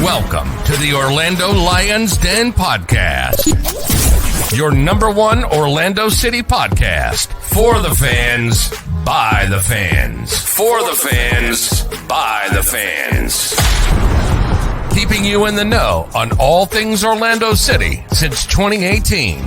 Welcome to the Orlando Lions Den podcast, your number one Orlando City podcast. For the fans, by the fans. For the fans, by the fans. Keeping you in the know on all things Orlando City since 2018.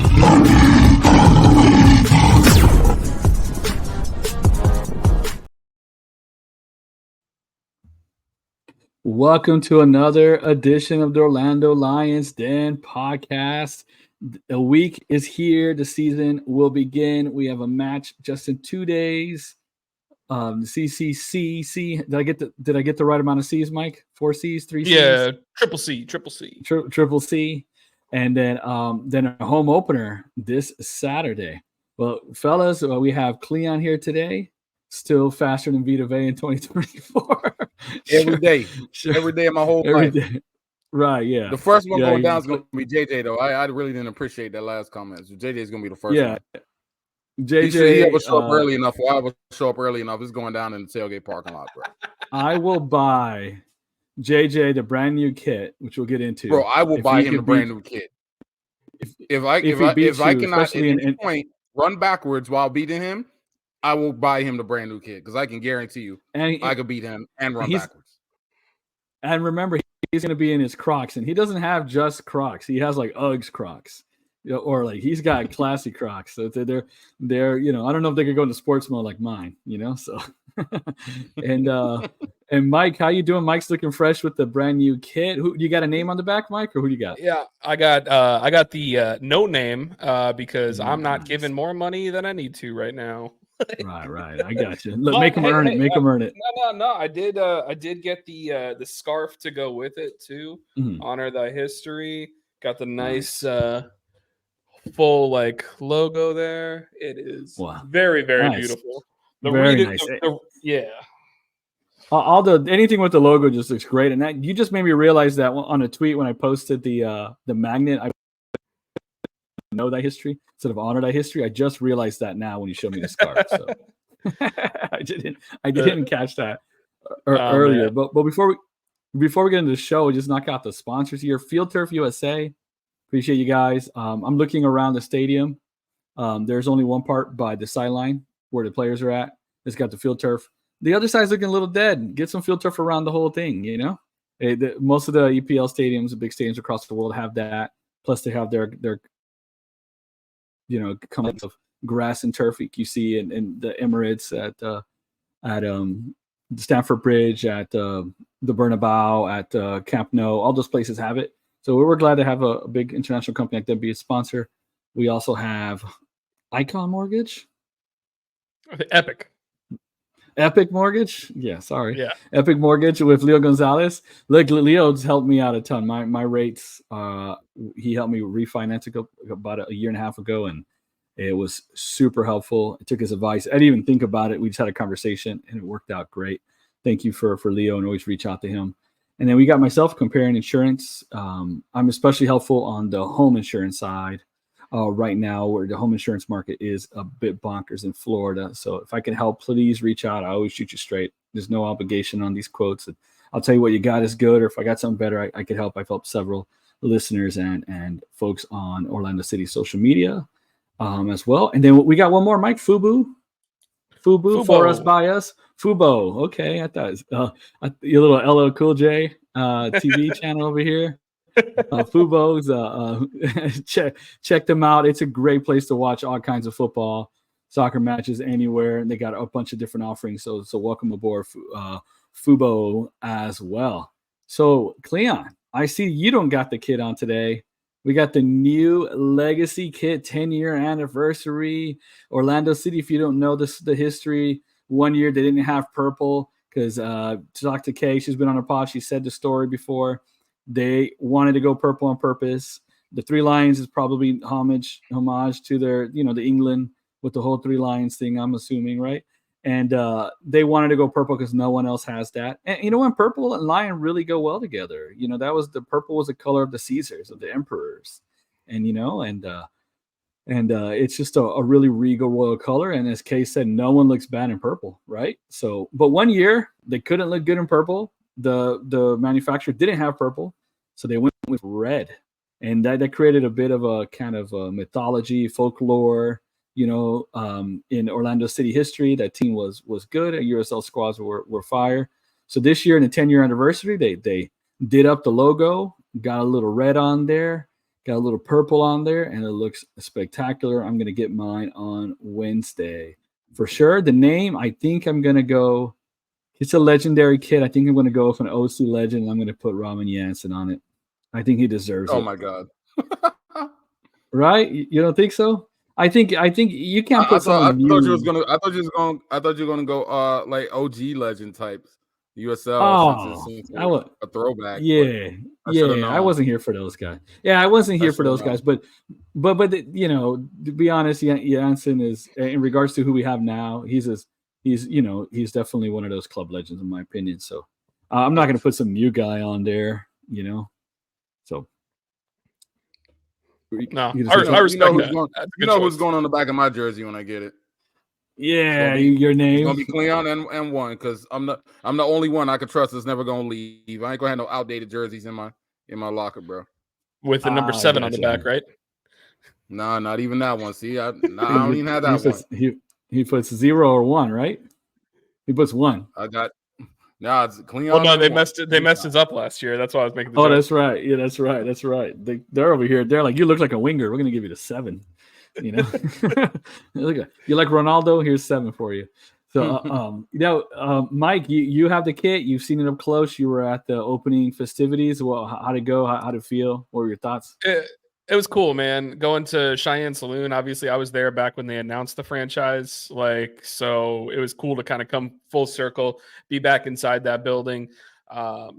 Welcome to another edition of the Orlando Lions Den podcast. A week is here. The season will begin. We have a match just in 2 days. CCC. Did I get the right amount of C's, Mike? 4 C's, 3 C's? Yeah, triple C. Triple C. And then a home opener this Saturday. Well, fellas, we have Cleon here today. Still faster than Vita Vea in 2024. Every day of my whole life. Day. Right, yeah. The first one going down is going to be JJ, though. I really didn't appreciate that last comment. So JJ is going to be the first one. JJ, he will show up early enough, or I will show up early enough. It's going down in the tailgate parking lot, bro. I will buy JJ the brand new kit, which we'll get into. Bro, I will buy him the brand new kit. If I cannot at any point run backwards while beating him, I will buy him the brand new kit because I can guarantee you I could beat him and run backwards. And remember, he's going to be in his Crocs, and he doesn't have just Crocs. He has like Uggs Crocs, or like he's got classy Crocs. So they're I don't know if they could go into sports mode like mine, So and Mike, how you doing? Mike's looking fresh with the brand new kit. Who you got a name on the back, Mike, or who do you got? Yeah, I got the no name because I'm not giving more money than I need to right now. Right. I got you. Look, make them earn it. Make them earn it. No. I did get the scarf to go with it too. Mm-hmm. Honor thy history. Got the nice full like logo there. It is very, very nice. Beautiful. Very nice. Anything with the logo just looks great. And that you just made me realize that on a tweet when I posted the magnet. I know that history instead of honor that history. I just realized that now when you showed me the scarf. So I didn't catch that earlier. Man. But before we get into the show, we just knock out the sponsors here. Field Turf USA. Appreciate you guys. I'm looking around the stadium. There's only one part by the sideline where the players are at. It's got the field turf. The other side's looking a little dead. Get some field turf around the whole thing, Most of the EPL stadiums, the big stadiums across the world have that. Plus they have their kind of grass and turf you see in the Emirates at Stamford Bridge, at the Bernabeu, at Camp Nou. All those places have it. So we're glad to have a big international company like that be a sponsor. We also have Icon Mortgage. Epic Mortgage? Yeah, sorry. Yeah. Epic Mortgage with Leo Gonzalez. Look, Leo's helped me out a ton. My rates, he helped me refinance about a year and a half ago, and it was super helpful. I took his advice. I didn't even think about it. We just had a conversation, and it worked out great. Thank you for Leo, and always reach out to him. And then we got myself comparing insurance. I'm especially helpful on the home insurance side. Right now, where the home insurance market is a bit bonkers in Florida. So if I can help, please reach out. I always shoot you straight. There's no obligation on these quotes. I'll tell you what you got is good, or if I got something better, I could help. I've helped several listeners and folks on Orlando City social media as well. And then we got one more, Mike, Fubo, for us, by us. Fubo. Okay, I thought it was, your little LL Cool J TV channel over here. Fubo's check them out. It's a great place to watch all kinds of football, soccer matches anywhere, and they got a bunch of different offerings. So welcome aboard Fubo as well. So Cleon, I see you don't got the kit on today. We got the new Legacy kit, 10-year anniversary. Orlando City, if you don't know the history, 1 year they didn't have purple because Dr. K, she's been on her pod. She said the story before. They wanted to go purple on purpose. The Three Lions is probably homage to their, the England with the whole Three Lions thing, I'm assuming, right? And they wanted to go purple because no one else has that. And when purple and lion really go well together, the purple was the color of the Caesars, of the emperors, and it's just a really regal royal color. And as Kay said, no one looks bad in purple, right? So, but 1 year they couldn't look good in purple. The manufacturer didn't have purple. so they went with red, and that created a bit of a kind of a mythology, folklore. In Orlando City history, that team was good. USL squads were fire. So this year, in the 10-year anniversary, they did up the logo, got a little red on there, got a little purple on there, and it looks spectacular. I'm going to get mine on Wednesday. For sure, the name, I think I'm going to go, it's a legendary kid. I think I'm going to go with an OC legend, and I'm going to put Robin Jansen on it. I think he deserves it. Oh, my God. Right? You don't think so? I think you can't put someone. I thought you were gonna go like OG legend types. USL since a throwback. Yeah, I wasn't here for those guys. Yeah, I wasn't here for those guys. But to be honest, Jansen is, in regards to who we have now, he's definitely one of those club legends in my opinion. So I'm not gonna put some new guy on there. So. No, I respect that. Who's going on the back of my jersey when I get it. Yeah, your name. It's gonna be Cleon and one, because I'm the only one I can trust that's never gonna leave. I ain't gonna have no outdated jerseys in my locker, bro. With the number 7 on the back, right? Nah, not even that one. See, I don't even have that one. He puts 0 or 1, right? He puts 1. I got. Nah, it's Cleon. Well, no, they messed it up last year. That's why I was making the joke. That's right. Yeah, that's right. They're over here. They're like, you look like a winger. We're gonna give you the 7. You like Ronaldo. Here's 7 for you. So, Mike, you have the kit. You've seen it up close. You were at the opening festivities. Well, how'd it go? How'd it feel? What were your thoughts? It was cool, man. Going to Cheyenne Saloon. Obviously, I was there back when they announced the franchise. So it was cool to kind of come full circle, be back inside that building,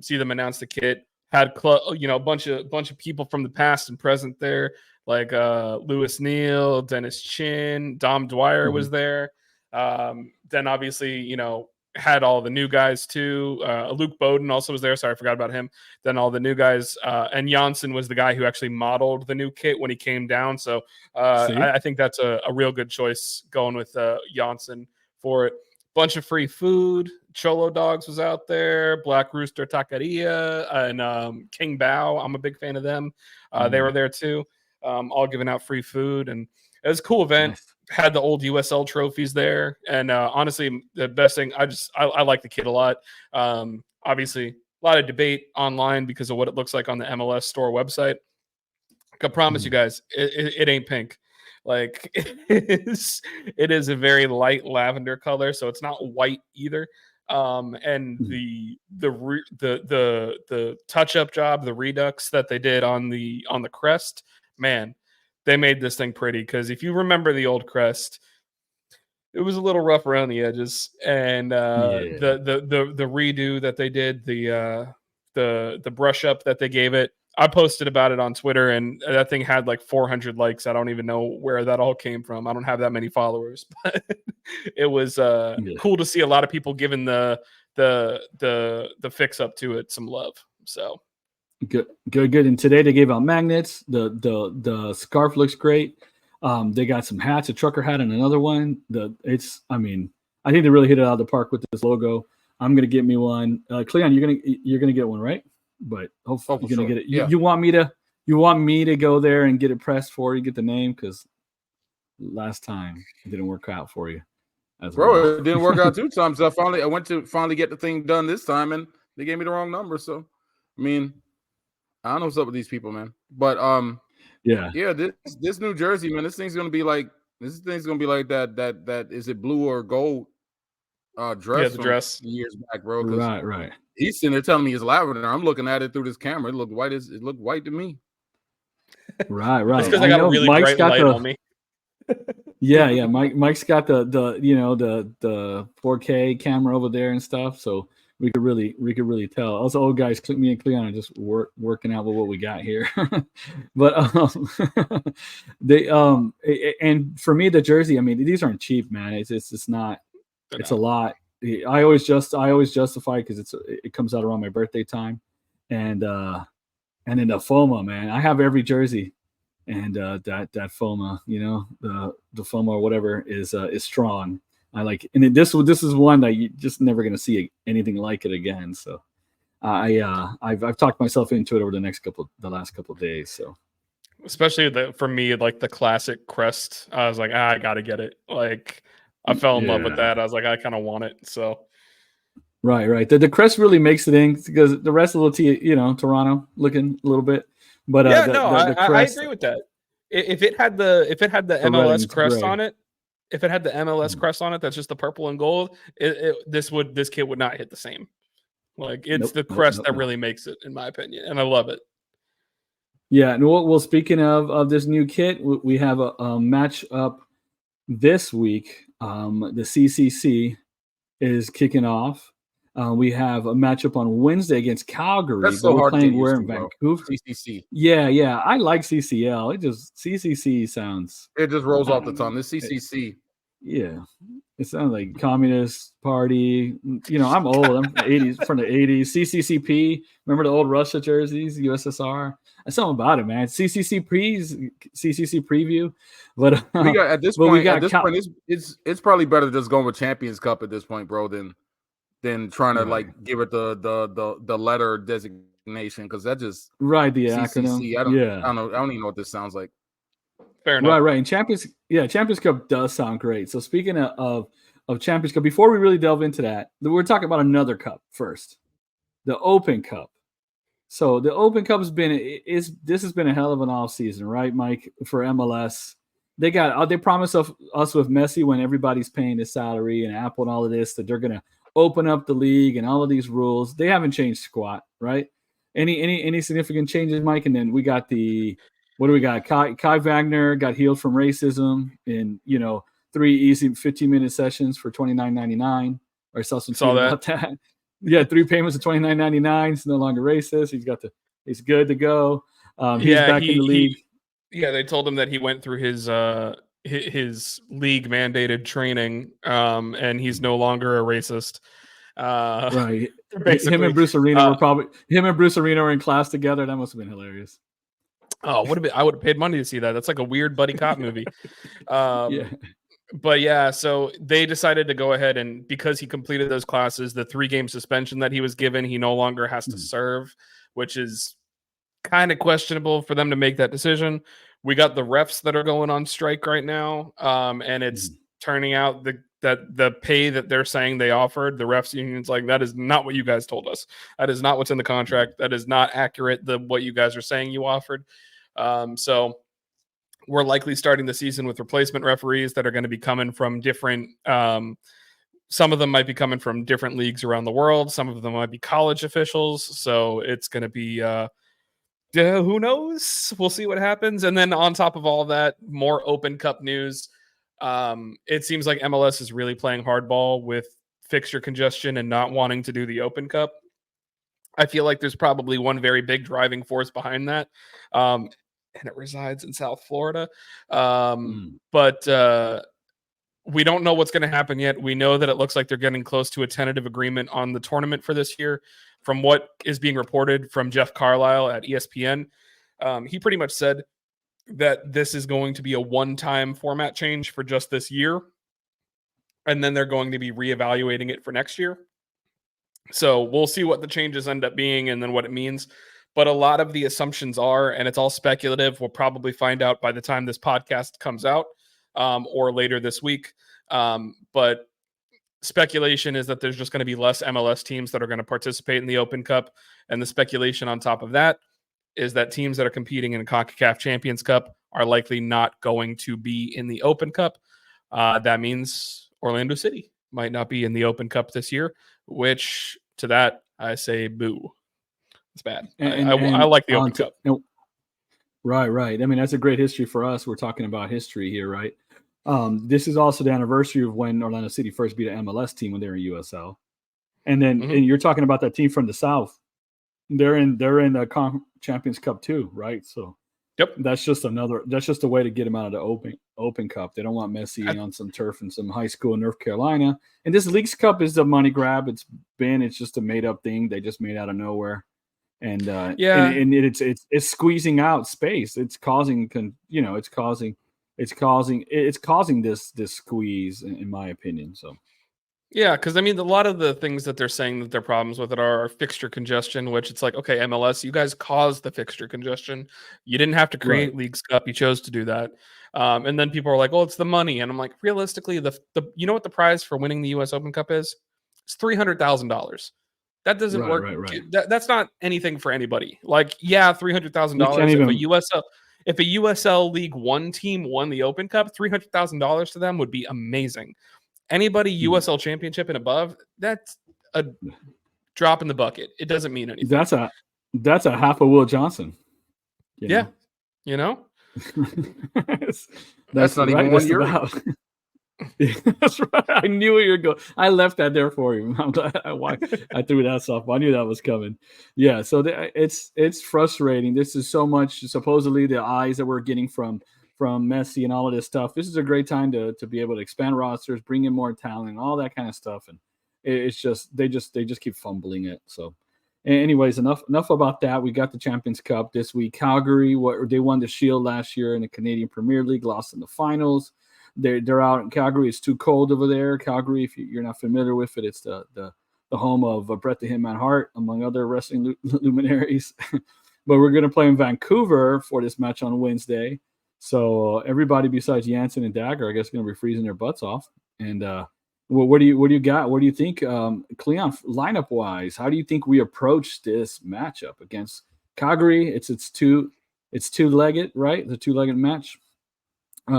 see them announce the kit. Had a bunch of people from the past and present there, like Lewis Neal, Dennis Chin, Dom Dwyer was there. Then obviously, had all the new guys too. Luke Bowden also was there. Sorry, I forgot about him. Then all the new guys. And Janssen was the guy who actually modeled the new kit when he came down. So I think that's a real good choice going with Janssen for it. Bunch of free food. Cholo Dogs was out there. Black Rooster Taqueria and King Bao. I'm a big fan of them. They were there too. All giving out free food. And it was a cool event. Nice. Had the old USL trophies there, and honestly, the best thing, I like the kit a lot. Obviously, a lot of debate online because of what it looks like on the MLS store website. I can promise you guys, it ain't pink. Like it is a very light lavender color, so it's not white either. And the touch up job, the redux that they did on the crest, man. They made this thing pretty, because if you remember the old crest, it was a little rough around the edges, and the redo that they did, the brush up that they gave it, I posted about it on Twitter, and that thing had like 400 likes. I don't even know where that all came from. I don't have that many followers, but it was cool to see a lot of people giving the fix up to it some love. So. Good. And today they gave out magnets. The scarf looks great. They got some hats, a trucker hat, and another one. I think they really hit it out of the park with this logo. I'm gonna get me one. Cleon, you're gonna get one, right? But hopefully you're gonna get it. Yeah. You want me to go there and get it pressed for you, get the name, because last time it didn't work out for you. It didn't work out 2 times. I went to get the thing done this time, and they gave me the wrong number. So, I mean, I don't know what's up with these people, man. But this New Jersey, man, this thing's gonna be like that is it blue or gold dress? Yeah, the dress years back, bro. Right. He's sitting there telling me it's lavender. I'm looking at it through this camera. It looked white to me. Right. It's because I got a really bright light on me. Yeah. Mike's got the 4K camera over there and stuff, so we could really tell. Also, old guys, me and Cleon are just working out with what we got here. But and for me, the jersey, I mean, these aren't cheap, man. It's not. It's a lot. I always justify because it comes out around my birthday time, and then the FOMA, man. I have every jersey, and that FOMA, the FOMA or whatever is strong. I like, and this is one that you just never gonna see anything like it again. So I've talked myself into it over the last couple of days. So, especially for me, like the classic crest, I was like, I gotta get it. Like, I fell in love with that. I was like, I kind of want it. So, right. The crest really makes it in because the rest of the Toronto looking a little bit. But the crest, I agree with that. If it had the MLS crest on it, crest on it, that's just the purple and gold. This kit would not hit the same. Like it's the crest that really makes it, in my opinion, and I love it. Yeah, and well, speaking of this new kit, we have a match up this week. The CCC is kicking off. We have a matchup on Wednesday against Calgary. That's so hard to we're in Vancouver. CCC. Yeah. I like CCL. CCC sounds. It just rolls off the tongue. The CCC. Yeah. It sounds like Communist Party. I'm old. I'm from the 80s. CCCP. Remember the old Russia jerseys, USSR? That's something about it, man. CCC preview. But we got at this point, it's probably better just going with Champions Cup at this point, bro, than trying to like give it the letter designation, because that just the CCC. acronym. I don't even know what this sounds like. Fair enough. Right. And Champions Cup does sound great. So speaking of Champions Cup, before we really delve into that, we're talking about another cup first, the Open Cup. So the Open Cup has been a hell of an off season, right, Mike, for MLS. They promised us with Messi, when everybody's paying his salary and Apple and all of this, that they're gonna open up the league and all of these rules. They haven't changed squat, right? Any significant changes, Mike? And then we got what do we got? Kai Wagner got healed from racism in 3 easy 15-minute sessions for $29.99. Or saw about that. Yeah, 3 payments of $29.99. He's no longer racist. He's good to go. He's back in the league. They told him that he went through his league mandated training, and he's no longer a racist. Right. Him and Bruce Arena were in class together. That must have been hilarious. Oh, I would have paid money to see that. That's like a weird buddy cop movie. But yeah, so they decided to go ahead, and because he completed those classes, the 3-game suspension that he was given, he no longer has to serve, which is kind of questionable for them to make that decision. We got the refs that are going on strike right now, and it's turning out that the pay that they're saying they offered, the refs union's like, that is not what you guys told us. That is not what's in the contract. That is not accurate. What you guys are saying you offered. So we're likely starting the season with replacement referees that are going to be coming from different. Some of them might be coming from different leagues around the world. Some of them might be college officials. So it's going to be, who knows? We'll see what happens. And then on top of all that, more Open Cup news. It seems like MLS is really playing hardball with fixture congestion and not wanting to do the Open Cup. I feel like there's probably one very big driving force behind that. And it resides in South Florida. But we don't know what's going to happen yet. We know that it looks like they're getting close to a tentative agreement on the tournament for this year. From what is being reported from Jeff Carlisle at ESPN, he pretty much said that this is going to be a one-time format change for just this year. And then they're going to be reevaluating it for next year. So we'll see what the changes end up being and then what it means. But a lot of the assumptions are, and it's all speculative. We'll probably find out by the time this podcast comes out or later this week. But speculation is that there's just going to be less MLS teams that are going to participate in the Open Cup. And the speculation on top of that is that teams that are competing in the CONCACAF Champions Cup are likely not going to be in the Open Cup. That means Orlando City might not be in the Open Cup this year, which to that I say boo. It's bad. I like the Open Cup. Right. I mean, that's a great history for us. We're talking about history here, right? This is also the anniversary of when Orlando City first beat an MLS team when they were in USL. And then and you're talking about that team from the South. They're in the Champions Cup too, right? So that's just a way to get them out of the Open Cup. They don't want Messi on some turf in some high school in North Carolina. And this Leagues Cup is a money grab. It's just a made up thing they just made out of nowhere. And it's squeezing out space. It's causing this squeeze, in my opinion. So Yeah, because I mean, a lot of the things that they're saying that their problems with it are fixture congestion, which it's like, okay, MLS, you guys caused the fixture congestion. You didn't have to create Leagues Cup. You chose to do that. And then people are like, oh, it's the money. And I'm like, realistically, the you know what the prize for winning the US Open Cup is? It's $300,000. That doesn't work. Right. That's not anything for anybody. Like, yeah, $300,000 if a USL League One team won the Open Cup, $300,000 to them would be amazing. Anybody USL Championship and above, that's a drop in the bucket. It doesn't mean anything. That's a half of Will Johnson. Yeah, you know. that's not even one year. That's right. I knew where you're going. I left that there for you. I'm glad I threw that softball. I knew that was coming. Yeah, so it's frustrating. This is so much supposedly the eyes that we're getting from Messi and all of this stuff. This is a great time to be able to expand rosters, bring in more talent, all that kind of stuff. And it's just they just keep fumbling it. So, anyways, enough about that. We got the Champions Cup this week. Calgary, they won the Shield last year in the Canadian Premier League, lost in the finals. They're out in Calgary. It's too cold over there. Calgary, if you're not familiar with it, it's the home of Bret the Hitman Hart, among other wrestling luminaries. But we're going to play in Vancouver for this match on Wednesday. So everybody besides Jansen and Dagger, I guess, going to be freezing their butts off. And what do you got? What do you think, Cleon, lineup wise? How do you think we approach this matchup against Calgary? It's two-legged, right? The two-legged match.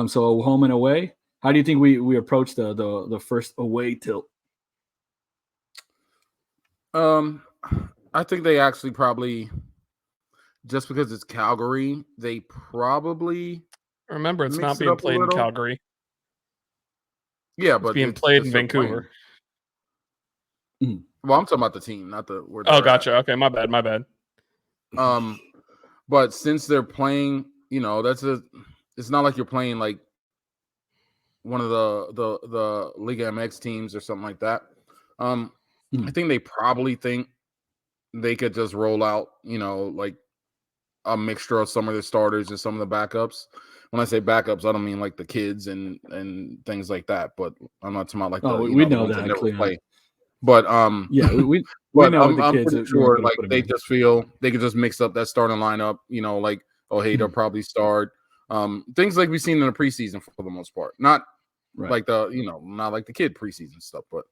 So home and away. How do you think we approach the first away tilt? I think they actually probably, just because it's Calgary, they probably remember it's not being played in Calgary. Yeah, but it's being played in Vancouver. Well, I'm talking about the team, not the. Oh, gotcha. Okay, my bad. But since they're playing, it's not like you're playing like one of the Liga MX teams or something like that. I think they probably think they could just roll out, like a mixture of some of the starters and some of the backups. When I say backups, I don't mean like the kids and things like that. But I'm not talking about like we know that never play. But yeah, we know I'm the kids. Pretty sure like they just feel they could just mix up that starting lineup. Like Ojeda probably start. Things like we've seen in the preseason for the most part. Not like not like the kid preseason stuff, but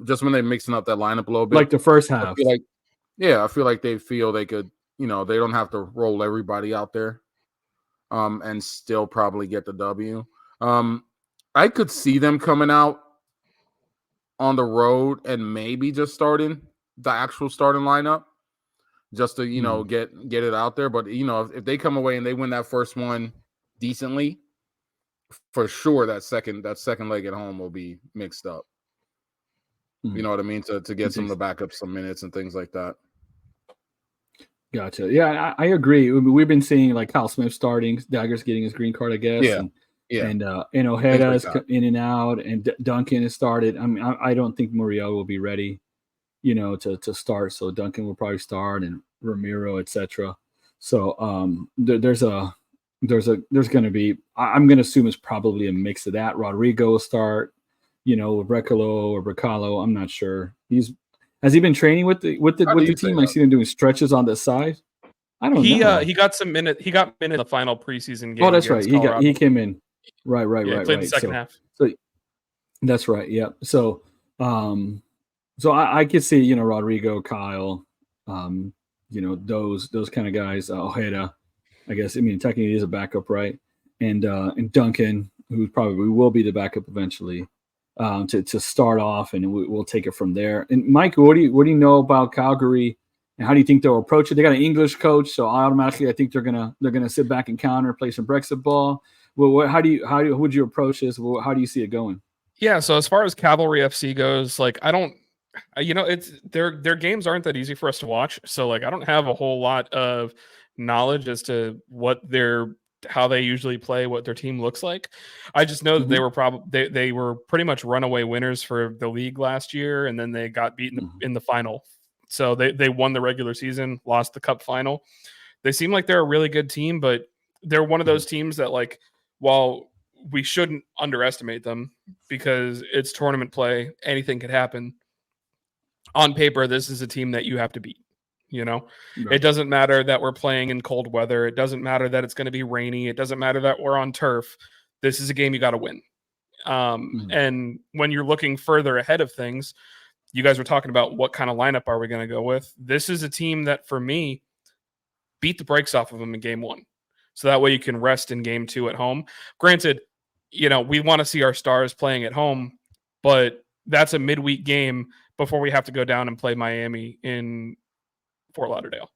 just when they're mixing up that lineup a little bit, like the first half. I feel like they feel they could. They don't have to roll everybody out there, and still probably get the W. I could see them coming out on the road and maybe just starting the actual starting lineup, just to get it out there. But if they come away and they win that first one decently, for sure that second leg at home will be mixed up. You know what I mean? To get some of the backups some minutes and things like that. Gotcha. Yeah, I agree. We've been seeing like Kyle Smith starting, Dagger's getting his green card, I guess. And Ojeda is in and out, and Duncan has started. I mean, I don't think Montreal will be ready, to start. So Duncan will probably start, and Ramiro, etc. So there's going to be. I'm going to assume it's probably a mix of that. Rodrigo will start, with Brecalo or Bracalo. I'm not sure. Has he been training with the team? I see him doing stretches on the side. I don't know. He got some minute. He got minute in the final preseason game. Oh, that's right. He came in. Right. Played the second half. So that's right. Yeah. So so I could see Rodrigo, Kyle, those kind of guys. Ojeda, I guess. I mean, technically he's a backup, right? And Duncan, who probably will be the backup eventually. To start off, and we'll take it from there. And Mike, what do you know about Calgary, and how do you think they'll approach it? They got an English coach, so automatically I think they're gonna sit back and counter, play some Brexit ball. Well, how would you approach this? Well, how do you see it going? Yeah, so as far as Cavalry FC goes, like I don't, it's their games aren't that easy for us to watch. So like I don't have a whole lot of knowledge as to how they usually play, what their team looks like. I just know that they were pretty much runaway winners for the league last year, and then they got beaten in the final. So they won the regular season, lost the cup final. They seem like they're a really good team, but they're one of those teams that, like, while we shouldn't underestimate them because it's tournament play. Anything could happen. On paper, this is a team that you have to beat. Right. It doesn't matter that we're playing in cold weather. It doesn't matter that it's going to be rainy. It doesn't matter that we're on turf. This is a game you got to win. And when you're looking further ahead of things, you guys were talking about what kind of lineup are we going to go with. This is a team that, for me, beat the brakes off of them in game 1. So that way you can rest in game 2 at home. Granted, we want to see our stars playing at home, but that's a midweek game before we have to go down and play Miami in Fort Lauderdale.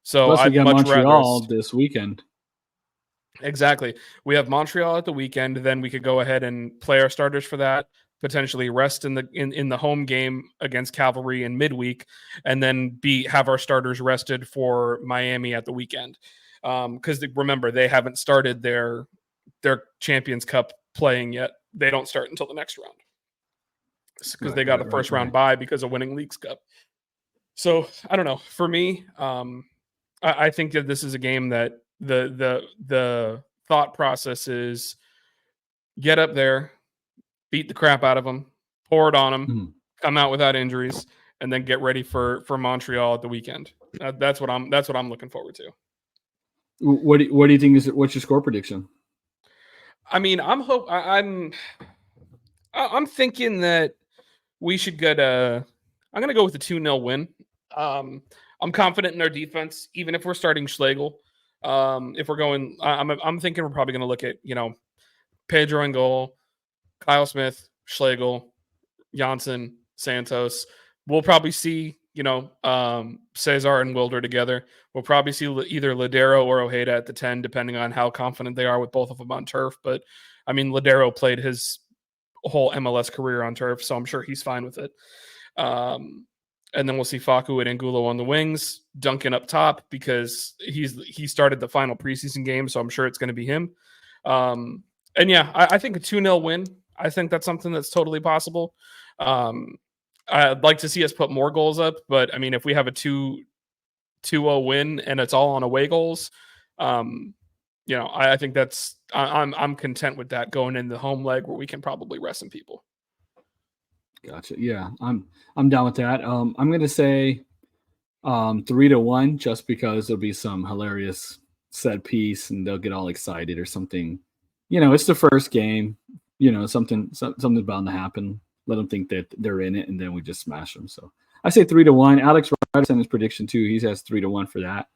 So I'd much Montreal this weekend. Exactly. We have Montreal at the weekend. Then we could go ahead and play our starters for that, potentially rest in the home game against Cavalry in midweek, and then have our starters rested for Miami at the weekend. Because remember, they haven't started their Champions Cup playing yet. They don't start until the next round because they got a first round bye because of winning Leagues Cup. So I don't know. For me, I think that this is a game that the thought process is get up there, beat the crap out of them, pour it on them, come out without injuries, and then get ready for Montreal at the weekend. That's what I'm looking forward to. What do you think what's your score prediction? I mean, I'm thinking that we should get I'm going to go with a 2-0 win. I'm confident in our defense, even if we're starting Schlegel. If we're going, I'm thinking we're probably going to look at, Pedro in goal, Kyle Smith, Schlegel, Janssen, Santos. We'll probably see, Cesar and Wilder together. We'll probably see either Ladero or Ojeda at the 10, depending on how confident they are with both of them on turf. But I mean, Ladero played his whole MLS career on turf, so I'm sure he's fine with it. And then we'll see Facu and Angulo on the wings, Duncan up top because he started the final preseason game, so I'm sure it's going to be him. And yeah, I think a 2-0 win. I think that's something that's totally possible. I'd like to see us put more goals up, but I mean, if we have a 2-0 win and it's all on away goals, I think that's I'm content with that going in the home leg where we can probably rest some people. Gotcha. Yeah, I'm down with that. I'm gonna say 3-1 just because there'll be some hilarious set piece and they'll get all excited or something. It's the first game. Something's bound to happen. Let them think that they're in it, and then we just smash them. So I say 3-1. Alex Ryder sent his prediction too. He has 3-1 for that.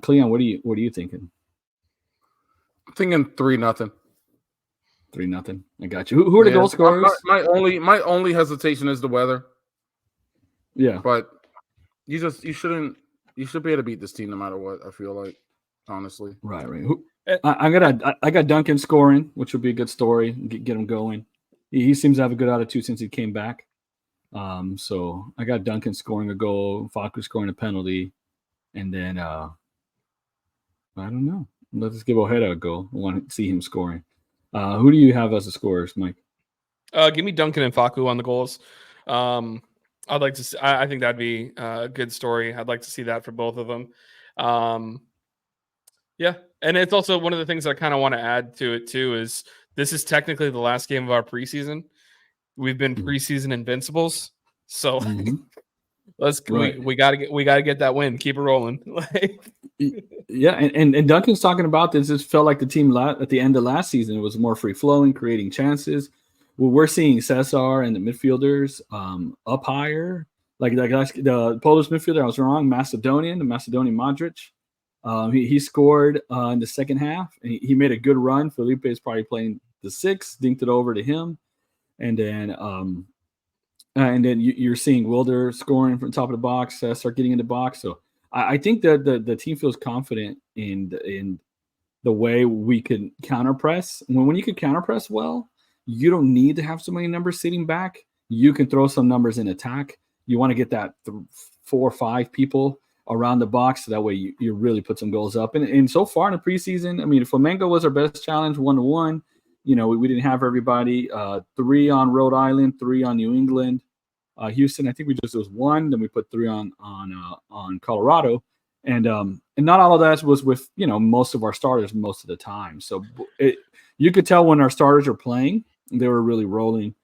Cleon, what are you thinking? I'm thinking 3-0. 3-0. I got you. Who are the goal scorers? My only hesitation is the weather. Yeah, but you should be able to beat this team no matter what. I feel like, honestly. Right. I got Duncan scoring, which would be a good story. Get him going. He seems to have a good attitude since he came back. So I got Duncan scoring a goal, Facu scoring a penalty, and then I don't know. Let's give Ojeda a goal. I want to see him scoring. Who do you have as the scorers, Mike? Give me Duncan and Facu on the goals. I'd like to see, I think that'd be a good story. I'd like to see that for both of them. Yeah. And it's also one of the things I kind of want to add to it too, is this is technically the last game of our preseason. We've been preseason invincibles. So we gotta get that win. Keep it rolling. Yeah, and Duncan's talking about this. It felt like the team at the end of last season, it was more free flowing, creating chances. Well, we're seeing Cesar and the midfielders up higher. Like the Polish midfielder, I was wrong. The Macedonian Modric. He scored in the second half. And he made a good run. Felipe is probably playing the 6, dinked it over to him, and then you're seeing Wilder scoring from top of the box, start getting in the box. So I think that the team feels confident in the way we can counterpress. When you can counterpress well, you don't need to have so many numbers sitting back. You can throw some numbers in attack. You want to get that 4 or 5 people around the box, so that way you really put some goals up. And so far in the preseason, I mean, Flamengo was our best challenge, 1-1. We didn't have everybody. 3 on Rhode Island, 3 on New England. Houston, I think it was 1. Then we put 3 on Colorado, And not all of that was with, most of our starters most of the time. So you could tell when our starters are playing, they were really rolling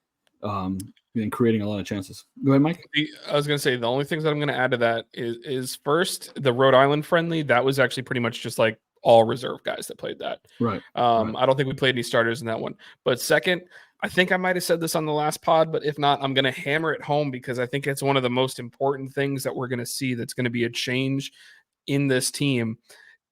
and creating a lot of chances. Go ahead, Mike. I was going to say, the only things that I'm going to add to that is first, the Rhode Island friendly, that was actually pretty much just like all reserve guys that played that. Right. I don't think we played any starters in that one. But second, I think I might have said this on the last pod, but if not, I'm going to hammer it home because I think it's one of the most important things that we're going to see that's going to be a change in this team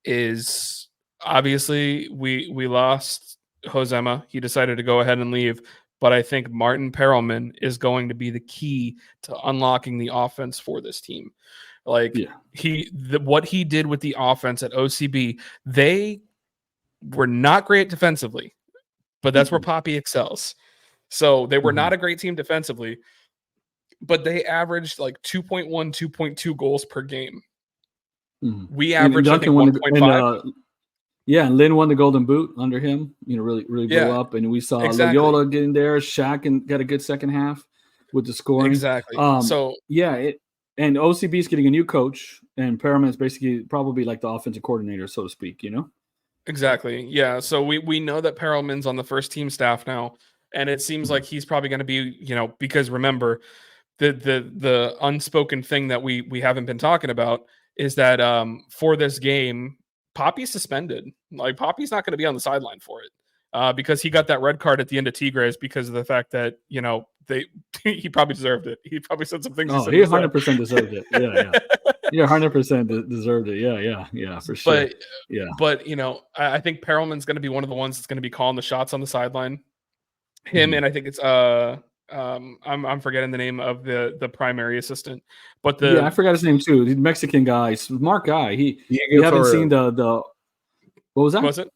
is obviously we lost Josema. He decided to go ahead and leave. But I think Martin Perelman is going to be the key to unlocking the offense for this team. Like what he did with the offense at OCB, they were not great defensively, but that's where Poppy excels. So they were not a great team defensively, but they averaged like 2.1, 2.2 goals per game. We averaged I think 1.5. And Lynn won the Golden Boot under him. Really blew up, and we saw Loyola getting there. Shaq and got a good second half with the scoring. Exactly. And OCB is getting a new coach, and Perelman is basically probably like the offensive coordinator, so to speak. Exactly. Yeah. So we know that Perelman's on the first team staff now, and it seems like he's probably going to be, because remember, the unspoken thing that we haven't been talking about is that for this game, Poppy's suspended. Like Poppy's not going to be on the sideline for it because he got that red card at the end of Tigres because of the fact that he probably deserved it. He probably said some things. Oh, he 100% deserved it. Yeah, 100% deserved it. Yeah, for sure. But I think Perelman's going to be one of the ones that's going to be calling the shots on the sideline. Him and I think it's I'm forgetting the name of the primary assistant, but I forgot his name too. The Mexican guy, smart guy. You haven't seen the what was that? Was it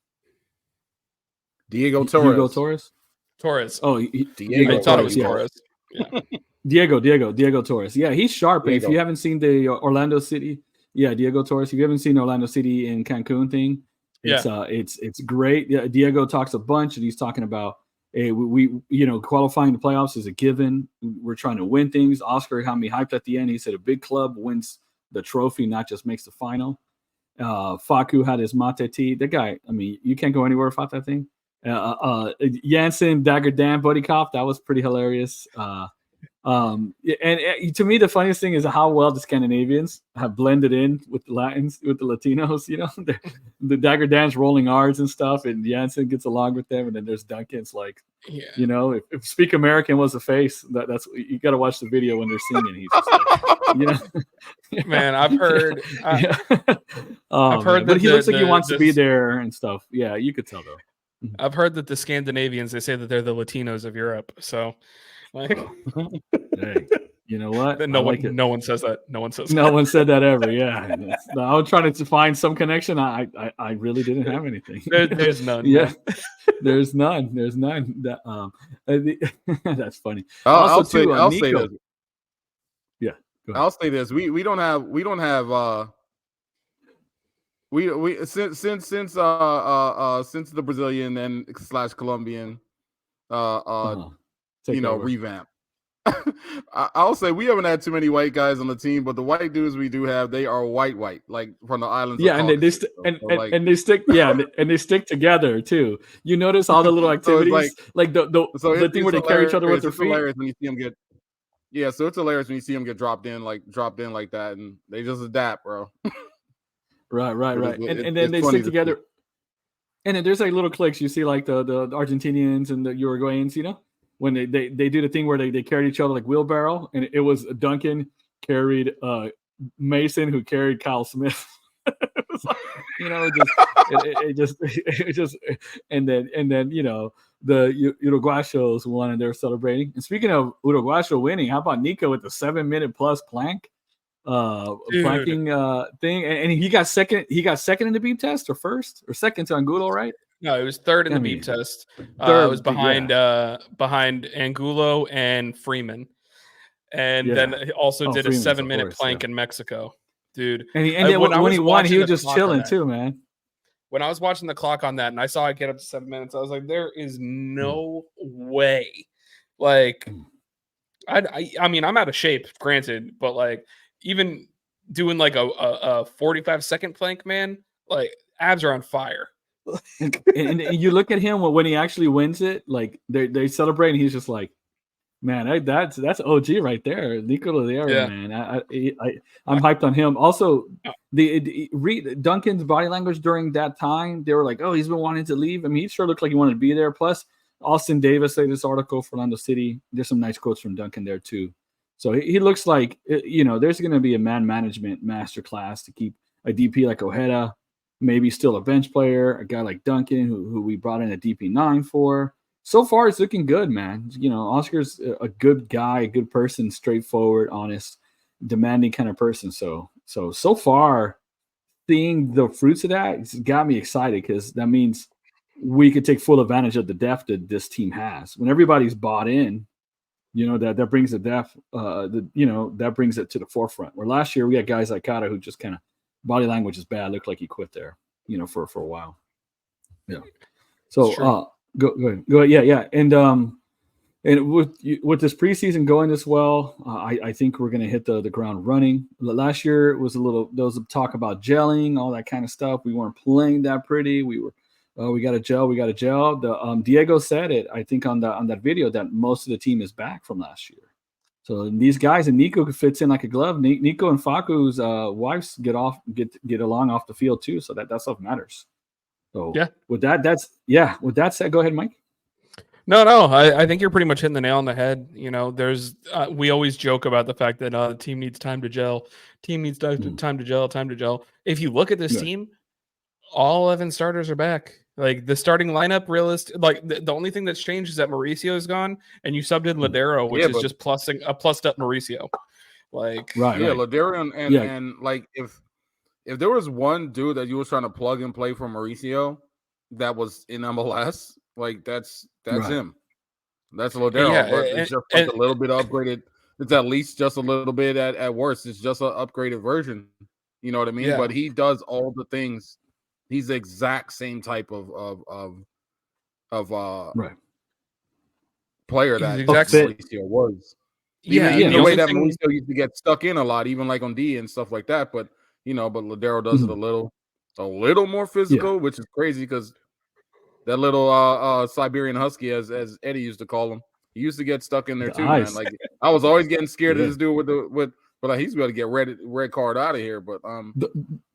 Diego Torres? Torres. Oh, Diego. I thought it was Torres. Yeah. Diego Torres. Yeah, he's sharp. If you haven't seen the Orlando City, Diego Torres. If you haven't seen Orlando City in Cancun thing, it's great. Yeah, Diego talks a bunch, and he's talking about. Hey, we qualifying the playoffs is a given. We're trying to win things. Oscar had me hyped at the end. He said a big club wins the trophy, not just makes the final. Facu had his mate tea. The guy, you can't go anywhere without that thing. Jansen, Dagger Dan, Buddy Cop, that was pretty hilarious. And to me, the funniest thing is how well the Scandinavians have blended in with the Latins, with the Latinos. The Dagger Dan's rolling R's and stuff, and Jansen gets along with them. And then there's Duncan's like, if Speak American was a face, that's you got to watch the video when they're singing. He's just like, man, I've heard, I've heard, but he looks like he wants to be there and stuff. Yeah, you could tell though. I've heard that the Scandinavians, they say that they're the Latinos of Europe. So. Hey, you know what? No one says that. No one says. No one said that ever. Yeah, I was trying to find some connection. I really didn't have anything. There's none. Yeah, there's none. There's none. That's funny. I'll say this. Yeah, I'll say this. We don't have since the Brazilian and / Colombian revamp. I'll say we haven't had too many white guys on the team, but the white dudes we do have, they are white, like from the islands. Yeah, and they stick together too. You notice all the little activities, the thing where they carry each other with their feet. Hilarious when you see them get. Yeah, so it's hilarious when you see them get dropped in like that, and they just adapt, bro. Right. And then they stick together. And then there's like little cliques. You see like the Argentinians and the Uruguayans, when they do the thing where they carried each other like wheelbarrow, and it was Duncan carried Mason, who carried Kyle Smith. It was like, it just and then the Uruguayos won and they're celebrating. And speaking of Uruguayo winning, how about Nico with the 7-minute plus plank? Planking thing, and he got second. He got second in the beep test, or first, or second to Angulo, right? No, it was third in the beep test. It was behind Angulo and Freeman, and then also did a 7-minute plank in Mexico, dude. And when he won, he was just chilling too, man. When I was watching the clock on that, and I saw it get up to 7 minutes, I was like, "There is no way." Like, I mean, I'm out of shape, granted, but like. Even doing like a 45-second plank, man. Like abs are on fire. and you look at him when he actually wins it, like they celebrate, and he's just like, man, that's OG right there, Nico Lodeiro, man. I'm hyped on him. Also, read Duncan's body language during that time. They were like, oh, he's been wanting to leave. I mean, he sure looked like he wanted to be there. Plus, Austin Davis said this article for Orlando City. There's some nice quotes from Duncan there too. So he looks like, there's going to be a man management masterclass to keep a DP like Ojeda, maybe still a bench player, a guy like Duncan, who we brought in a DP9 for. So far, it's looking good, man. Oscar's a good guy, a good person, straightforward, honest, demanding kind of person. So far, seeing the fruits of that, it's got me excited because that means we could take full advantage of the depth that this team has. When everybody's bought in, that brings the depth. That brings it to the forefront. Where last year we had guys like Kata who just kind of body language is bad, looked like he quit there, for a while. Yeah. So go ahead. Yeah. And with this preseason going this well, I think we're gonna hit the ground running. Last year it was there was a talk about gelling, all that kind of stuff. We weren't playing that pretty. We were. We got to gel. The Diego said it, I think, on that video, that most of the team is back from last year. So these guys, and Nico fits in like a glove. Nico and Facu's wives get along off the field too. So that stuff matters. So with that said, go ahead, Mike. No, I think you're pretty much hitting the nail on the head. There's we always joke about the fact that the team needs time to gel. Team needs time to gel. If you look at this team, all 11 starters are back. Like the starting lineup, the only thing that's changed is that Mauricio is gone, and you subbed in Lodeiro, which is just plussed up Mauricio. Lodeiro and like if there was one dude that you was trying to plug and play for Mauricio that was in MLS, like that's him. That's Lodeiro, but it's just like a little bit upgraded. It's at least just a little bit at worst. It's just an upgraded version. You know what I mean? Yeah. But he does all the things. He's the exact same type of player that Mauricio was. Even the way that Mauricio used to get stuck in a lot, even like on D and stuff like that. But but Lodeiro does it a little more physical, which is crazy because that little Siberian Husky, as Eddie used to call him, he used to get stuck in there too, man. Like I was always getting scared of this dude but like, he's got to get red card out of here. But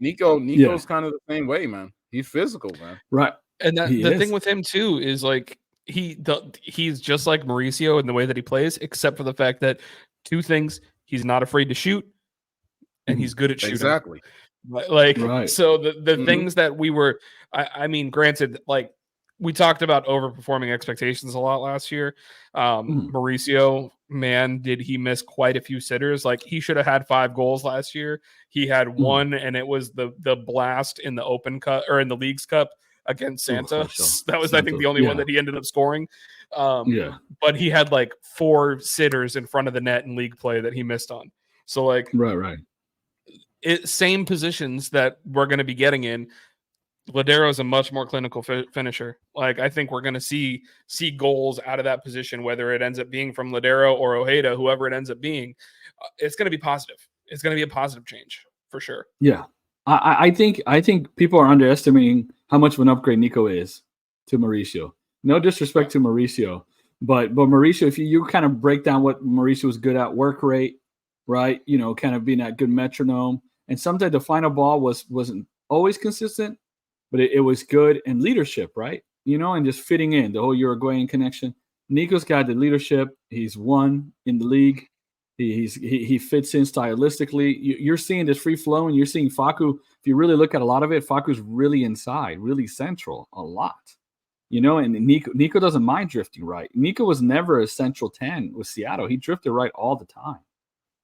Nico's kind of the same way, man. He's physical, man. Right. And the thing with him too is like he's just like Mauricio in the way that he plays, except for the fact that two things: he's not afraid to shoot, and he's good at shooting. Exactly. So the things that we were, I mean, granted, like we talked about overperforming expectations a lot last year. Mauricio, man, did he miss quite a few sitters? Like he should have had 5 goals last year. He had 1, and it was the blast in the Open Cup or in the Leagues Cup against Santa. That was, I think, the only one that he ended up scoring. But he had like 4 sitters in front of the net in league play that he missed on. So like, right. Same positions that we're going to be getting in. Lodeiro is a much more clinical finisher. Like I think we're going to see goals out of that position, whether it ends up being from Lodeiro or Ojeda, whoever it ends up being. It's going to be positive. It's going to be a positive change for sure. Yeah, I think people are underestimating how much of an upgrade Nico is to Mauricio. No disrespect to Mauricio, but Mauricio, if you kind of break down what Mauricio was good at, work rate, right? Kind of being that good metronome, and sometimes the final ball wasn't always consistent. But it was good, and leadership, right? And just fitting in the whole Uruguayan connection. Nico's got the leadership. He's won in the league. He fits in stylistically. You're seeing this free flow, and you're seeing Facu. If you really look at a lot of it, Facu's really inside, really central a lot. And Nico doesn't mind drifting right. Nico was never a central 10 with Seattle. He drifted right all the time.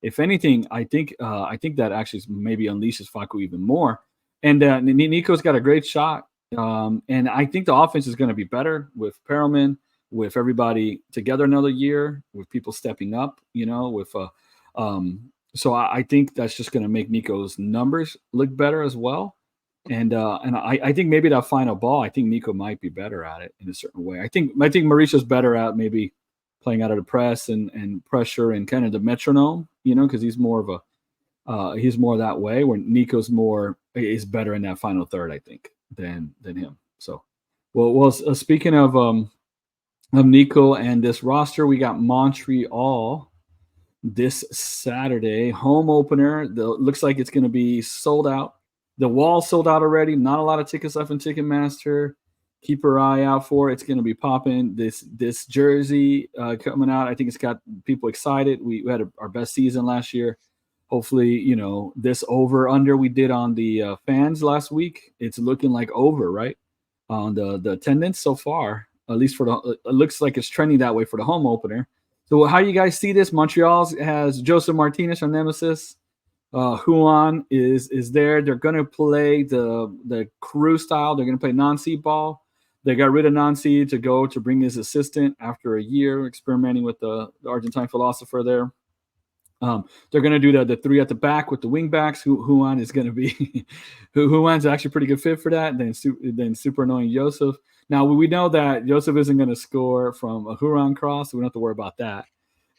If anything, I think that actually maybe unleashes Facu even more. And Nico's got a great shot. And I think the offense is going to be better with Perelman, with everybody together another year, with people stepping up, so I think that's just going to make Nico's numbers look better as well. And I think maybe that final ball, I think Nico might be better at it in a certain way. I think Mauricio's better at maybe playing out of the press and pressure and kind of the metronome, because he's more of He's more that way, where Nico's is better in that final third, I think, than him. So, well, speaking of Nico and this roster, we got Montreal this Saturday, home opener. Looks like it's going to be sold out. The wall sold out already. Not a lot of tickets left in Ticketmaster. Keep your eye out for it. It's going to be popping. This jersey coming out, I think it's got people excited. We had our best season last year. Hopefully, this over under we did on the fans last week, it's looking like over, right? On the attendance so far, at least it looks like it's trending that way for the home opener. So how you guys see this? Montreal has Joseph Martinez, our nemesis. Juan is there. They're going to play the crew style. They're going to play non-seed ball. They got rid of non-seed to bring his assistant after a year experimenting with the Argentine philosopher there. They're going to do the three at the back with the wing backs. Juan is going to be Juan's actually a pretty good fit for that. Then super annoying Joseph. Now we know that Joseph isn't going to score from a Huron cross, so we don't have to worry about that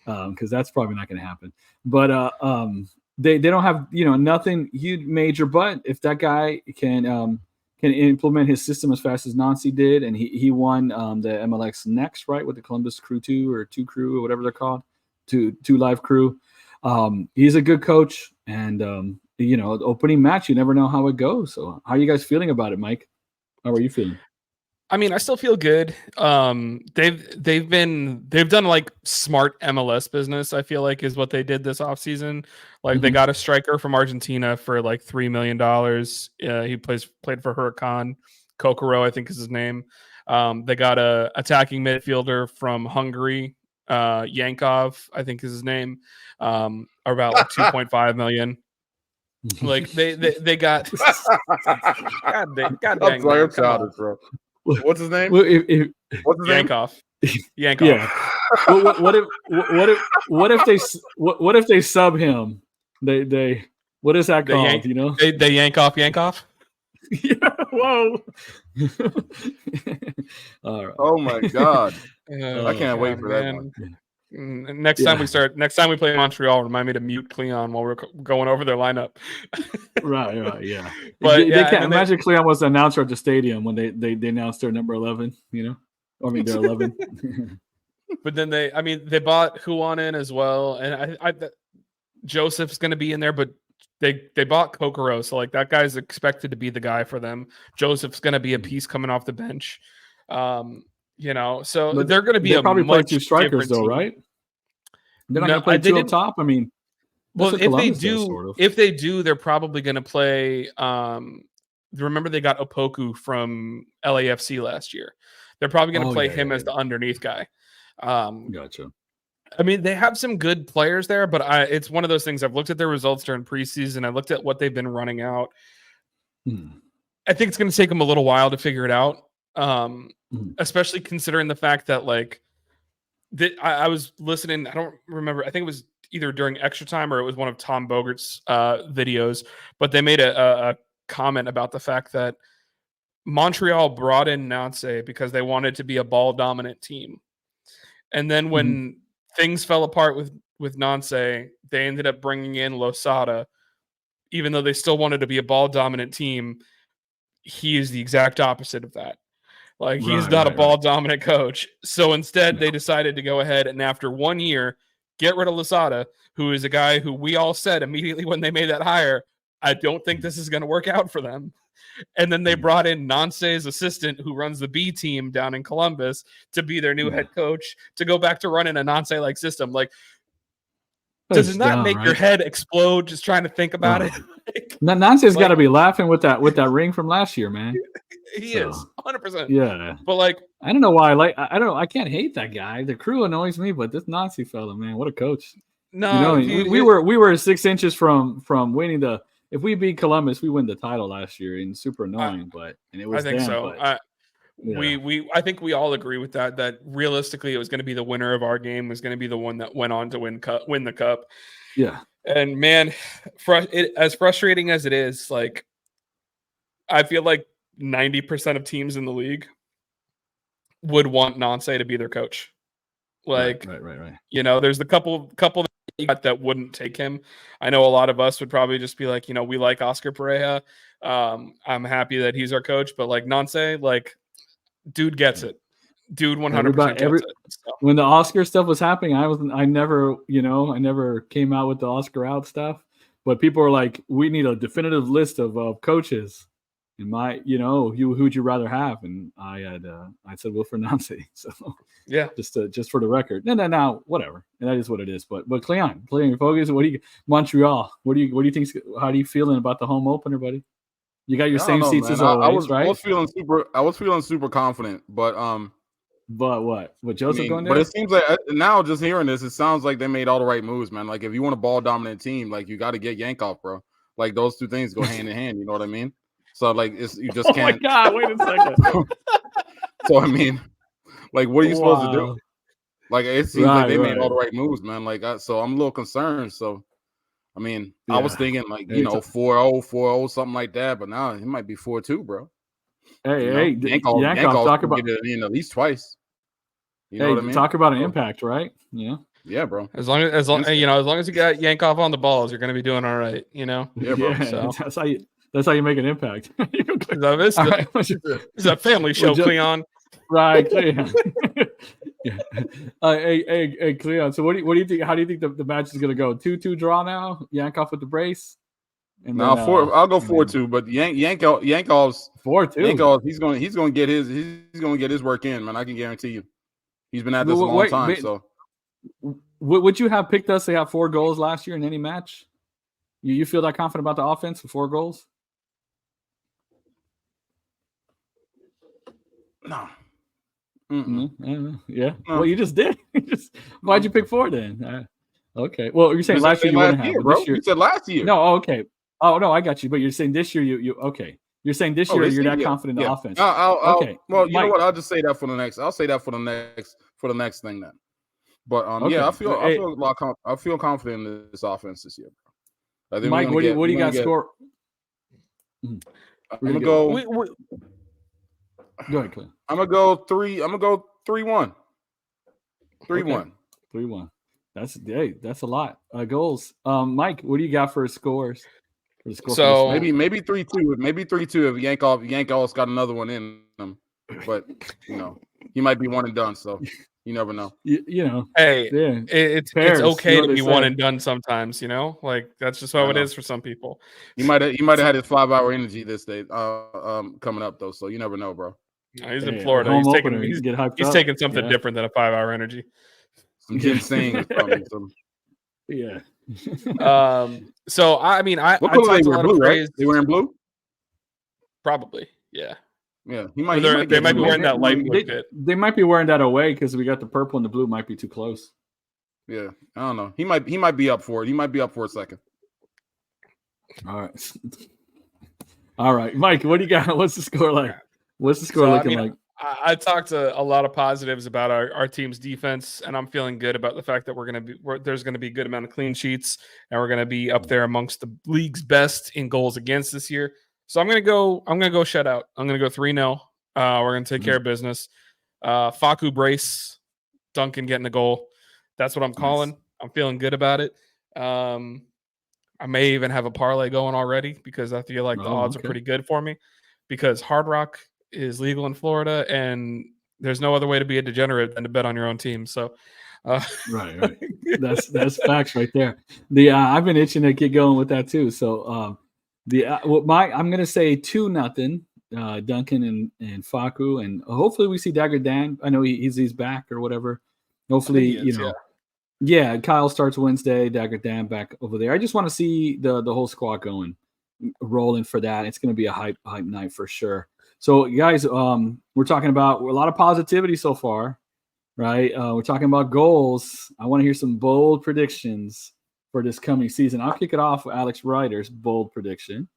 because that's probably not going to happen. But they don't have nothing huge major. But if that guy can implement his system as fast as Nancy did, and he won the MLS Next, right, with the Columbus Crew 2 or 2 Crew or whatever they're called, 2 Live Crew. He's a good coach, and the opening match, you never know how it goes. So how are you guys feeling about it, Mike? How are you feeling? I mean, I still feel good. They've done like smart MLS business, I feel like, is what they did this offseason. Like they got a striker from Argentina for like $3 million. He played for Huracan. Kokoro, I think is his name. They got a attacking midfielder from Hungary, Yankov, I think is his name. About like 2.5 million. Like they got God dang, I'm childish, bro. What's his name? What's his Yankov. Yankov. Yeah. What if they sub him? They what is that called? They yank off. Yeah. Whoa. All right. Oh my God. I can't wait for that one. Next time we play Montreal, remind me to mute Cleon while we're going over their lineup. Right, yeah. But they can't imagine Cleon was the announcer at the stadium when they announced their number 11. They're 11. But then they bought Juan in as well, and I Joseph's going to be in there, but they bought Kokoro, so like that guy's expected to be the guy for them. Joseph's going to be a piece coming off the bench. So but they're going to be probably play 2 strikers though, right? They're not going to play 2 up top. I mean, well, if they do, they're probably going to play. Remember they got Opoku from LAFC last year. They're probably going to play him as the underneath guy. Gotcha. I mean, they have some good players there, but it's one of those things. I've looked at their results during preseason. I looked at what they've been running out. I think it's going to take them a little while to figure it out. Especially considering the fact that I was listening. I don't remember. I think it was either during Extra Time or it was one of Tom Bogert's videos, but they made a comment about the fact that Montreal brought in Nancy because they wanted to be a ball dominant team. And then when things fell apart with Nancy, they ended up bringing in Losada, even though they still wanted to be a ball dominant team. He is the exact opposite of that. Like he's not a ball dominant coach. So instead they decided to go ahead and after 1 year, get rid of Losada, who is a guy who we all said immediately when they made that hire, I don't think this is going to work out for them. And then they brought in Nance's assistant who runs the B team down in Columbus to be their new head coach to go back to running a Nance-like system. Like, does it not make your head explode just trying to think about it? Nance's got to be laughing with that ring from last year, man. He is 100%. Yeah, but like I don't know why. I don't know. I can't hate that guy. The crew annoys me, but this Nancy fella, man, what a coach! No, we were 6 inches from winning the. If we beat Columbus, we win the title last year, and super annoying. And it was. I think them, so. But, I think we all agree with that. That realistically, it was going to be the winner of our game was going to be the one that went on to win the cup. Yeah. And man, as frustrating as it is, like I feel like 90% of teams in the league would want Nance to be their coach. Like, right. There's the couple that wouldn't take him. I know a lot of us would probably just be like, we like Oscar Pereira. I'm happy that he's our coach, but like Nance, like dude gets it. Dude 100% gets it. So. When the Oscar stuff was happening, I never came out with the Oscar out stuff, but people were like, we need a definitive list of coaches. And who'd you rather have? And I said Wilfred Nance. So yeah, just for the record. No, whatever. And that is what it is. But Cleon, focus. Montreal? What do you think? How are you feeling about the home opener, buddy? You got your same seats as always, right? I was feeling super confident, but what? Joseph going there? But it seems like now, just hearing this, it sounds like they made all the right moves, man. Like if you want a ball dominant team, like you got to get Yankov, bro. Like those two things go hand in hand. You know what I mean? So like you just can't. Oh my God! Wait a second. So I mean, like what are you supposed to do? Like it seems like they made all the right moves, man. Like so I'm a little concerned. So I mean, I was thinking like 4-0, 4-0, something like that, but now it might be 4-2, bro. Hey, Yankov talk about get it in at least twice. You know what I mean? Talk about an impact, right? Yeah, bro. As long as you got Yankov on the balls, you're going to be doing all right. Yeah, bro. Yeah, so. That's how you make an impact. It's a family show, Cleon. Right, Cleon. Yeah. Hey, Cleon. So what do you think? How do you think the match is going to go? 2-2 draw now. Yankov with the brace. And I'll go 4-2. But Yankov's 4-2. Yankov, he's going to get his work in, man. I can guarantee you. He's been at this a long time. So would you have picked us to have 4 goals last year in any match? You feel that confident about the offense for 4 goals? No. Yeah. No. Well, you just did. Why'd you pick 4 then? Okay. Well, you're saying last year you wouldn't have, bro. This year, you said last year. No. Okay. Oh no, I got you. But you're saying this year you okay. You're saying this year you're not confident in the offense. Okay. Well, you know what? I'll just say that for the next. I'll say that for the next thing then. But okay. Yeah, I feel confident in this offense this year. Mike, what do you got score? I'm gonna go. Go ahead, Clint. I'm gonna go 3-1. 3-1. 3-1. That's a lot. Goals. Mike, what do you got for scores? So maybe 3-2. Maybe 3-2 if Yankov's got another one in him. But he might be one and done. So you never know. Hey, it's okay to be one and done sometimes. Like that's just how it is for some people. He might have had his 5-hour energy this day coming up though. So you never know, bro. He's in Florida. He's taking something different than a 5-hour energy. Some ginseng probably. Yeah. So I mean, what color they wear? Blue, right? They wearing blue? Probably. Yeah. Yeah. They might be wearing that light blue bit. They might be wearing that away because we got the purple and the blue might be too close. Yeah. I don't know. He might be up for it. He might be up for a second. All right, Mike. What do you got? What's the score like? What's the score looking like? I talked to a lot of positives about our team's defense, and I'm feeling good about the fact that there's going to be a good amount of clean sheets, and we're going to be up there amongst the league's best in goals against this year. So I'm going to go shutout. I'm going to go 3-0. We're going to take care of business. Facu brace, Duncan getting a goal. That's what I'm calling. Nice. I'm feeling good about it. I may even have a parlay going already because I feel like the odds are pretty good for me because Hard Rock is legal in Florida, and there's no other way to be a degenerate than to bet on your own team. So, right. That's facts right there. I've been itching to get going with that too. So, I'm gonna say 2-0, Duncan and Facu, and hopefully we see Dagger Dan. I know he's back or whatever. Hopefully, Yeah, Kyle starts Wednesday. Dagger Dan back over there. I just want to see the whole squad rolling for that. It's going to be a hype night for sure. So, guys, we're talking about a lot of positivity so far, right? We're talking about goals. I want to hear some bold predictions for this coming season. I'll kick it off with Alex Ryder's bold prediction.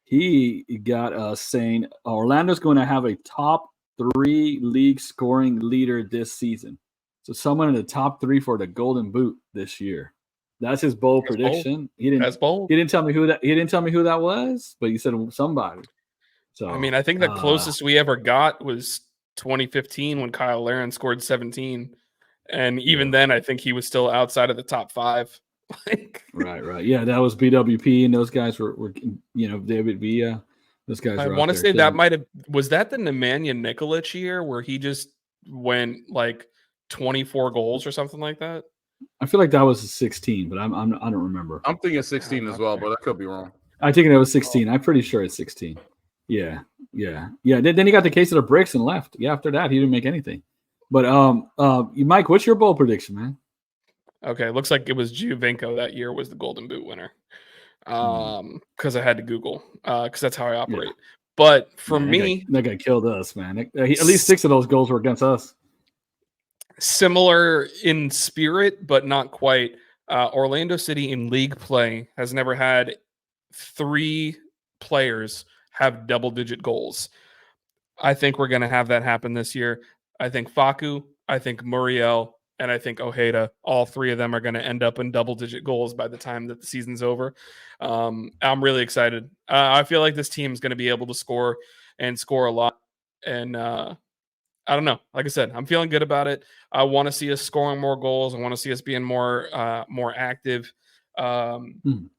He got us saying Orlando's going to have a top 3 league scoring leader this season. So someone in the top 3 for the Golden Boot this year. That's his bold prediction. That's bold. He didn't tell me who that was, but he said somebody. So I mean, I think the closest we ever got was 2015 when Kyle Larin scored 17, and even then, I think he was still outside of the top 5. Right. Yeah, that was BWP, and those guys were David Villa. Those guys. I want to say that was that the Nemanja Nikolic year where he just went 24 goals or something like that. I feel like that was 16, but I don't remember. I'm thinking 16 as well, but I could be wrong. I think it was 16. I'm pretty sure it's 16. Yeah. Then he got the case of the bricks and left. Yeah, after that he didn't make anything. But Mike, what's your bold prediction, man? Okay, looks like it was Giovinco that year was the Golden Boot winner. Because I had to Google because that's how I operate. Yeah. But for me, that guy killed us, man. At least 6 of those goals were against us. Similar in spirit, but not quite. Orlando City in league play has never had 3 players have double-digit goals. I think we're going to have that happen this year. I think Facu, I think Muriel, and I think Ojeda, all 3 of them are going to end up in double-digit goals by the time that the season's over. I'm really excited. I feel like this team is going to be able to score a lot. And I don't know. Like I said, I'm feeling good about it. I want to see us scoring more goals. I want to see us being more active. And